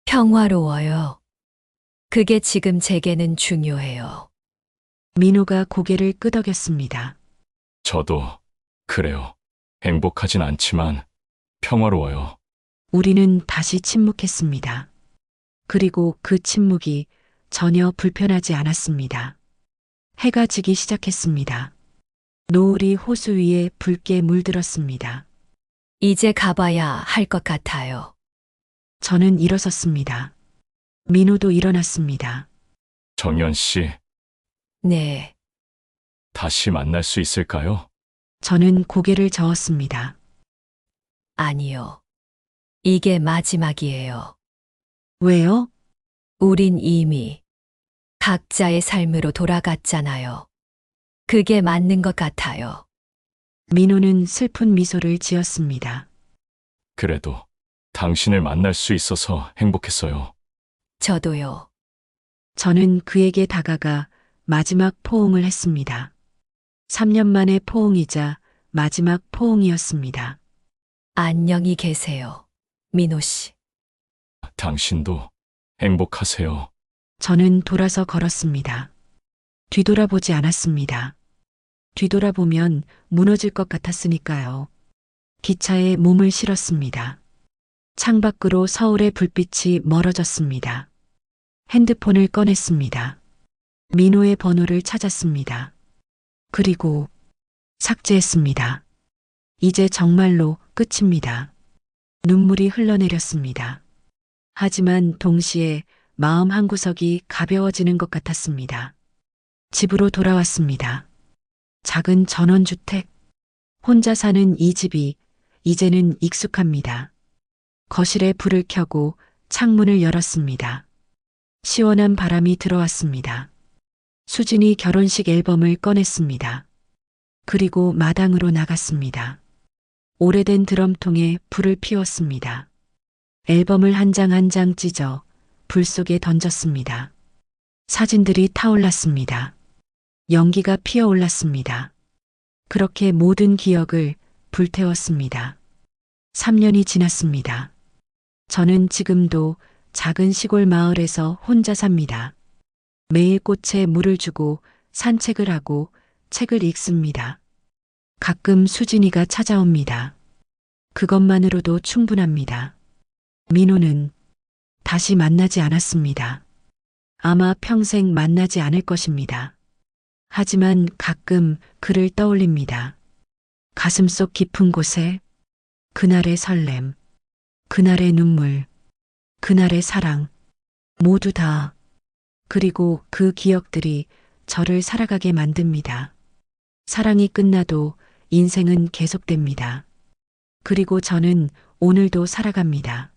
평화로워요. 그게 지금 제게는 중요해요. 민호가 고개를 끄덕였습니다. 저도 그래요. 행복하진 않지만 평화로워요. 우리는 다시 침묵했습니다. 그리고 그 침묵이 전혀 불편하지 않았습니다. 해가 지기 시작했습니다. 노을이 호수 위에 붉게 물들었습니다. 이제 가봐야 할 것 같아요. 저는 일어섰습니다. 민호도 일어났습니다. 정연 씨, 네, 다시 만날 수 있을까요? 저는 고개를 저었습니다. 아니요. 이게 마지막이에요. 왜요? 우린 이미 각자의 삶으로 돌아갔잖아요. 그게 맞는 것 같아요. 민호는 슬픈 미소를 지었습니다. 그래도 당신을 만날 수 있어서 행복했어요. 저도요. 저는 그에게 다가가 마지막 포옹을 했습니다. 3년 만의 포옹이자 마지막 포옹이었습니다. 안녕히 계세요. 민호 씨. 당신도 행복하세요. 저는 돌아서 걸었습니다. 뒤돌아보지 않았습니다. 뒤돌아보면 무너질 것 같았으니까요. 기차에 몸을 실었습니다. 창밖으로 서울의 불빛이 멀어졌습니다. 핸드폰을 꺼냈습니다. 민호의 번호를 찾았습니다. 그리고 삭제했습니다. 이제 정말로 끝입니다. 눈물이 흘러내렸습니다. 하지만 동시에 마음 한구석이 가벼워지는 것 같았습니다. 집으로 돌아왔습니다. 작은 전원주택. 혼자 사는 이 집이 이제는 익숙합니다. 거실에 불을 켜고 창문을 열었습니다. 시원한 바람이 들어왔습니다. 수진이 결혼식 앨범을 꺼냈습니다. 그리고 마당으로 나갔습니다. 오래된 드럼통에 불을 피웠습니다. 앨범을 한 장 한 장 찢어 불 속에 던졌습니다. 사진들이 타올랐습니다. 연기가 피어올랐습니다. 그렇게 모든 기억을 불태웠습니다. 3년이 지났습니다. 저는 지금도 작은 시골 마을에서 혼자 삽니다. 매일 꽃에 물을 주고 산책을 하고 책을 읽습니다. 가끔 수진이가 찾아옵니다. 그것만으로도 충분합니다. 민호는 다시 만나지 않았습니다. 아마 평생 만나지 않을 것입니다. 하지만 가끔 그를 떠올립니다. 가슴속 깊은 곳에 그날의 설렘, 그날의 눈물, 그날의 사랑, 모두 다. 그리고 그 기억들이 저를 살아가게 만듭니다. 사랑이 끝나도 인생은 계속됩니다. 그리고 저는 오늘도 살아갑니다.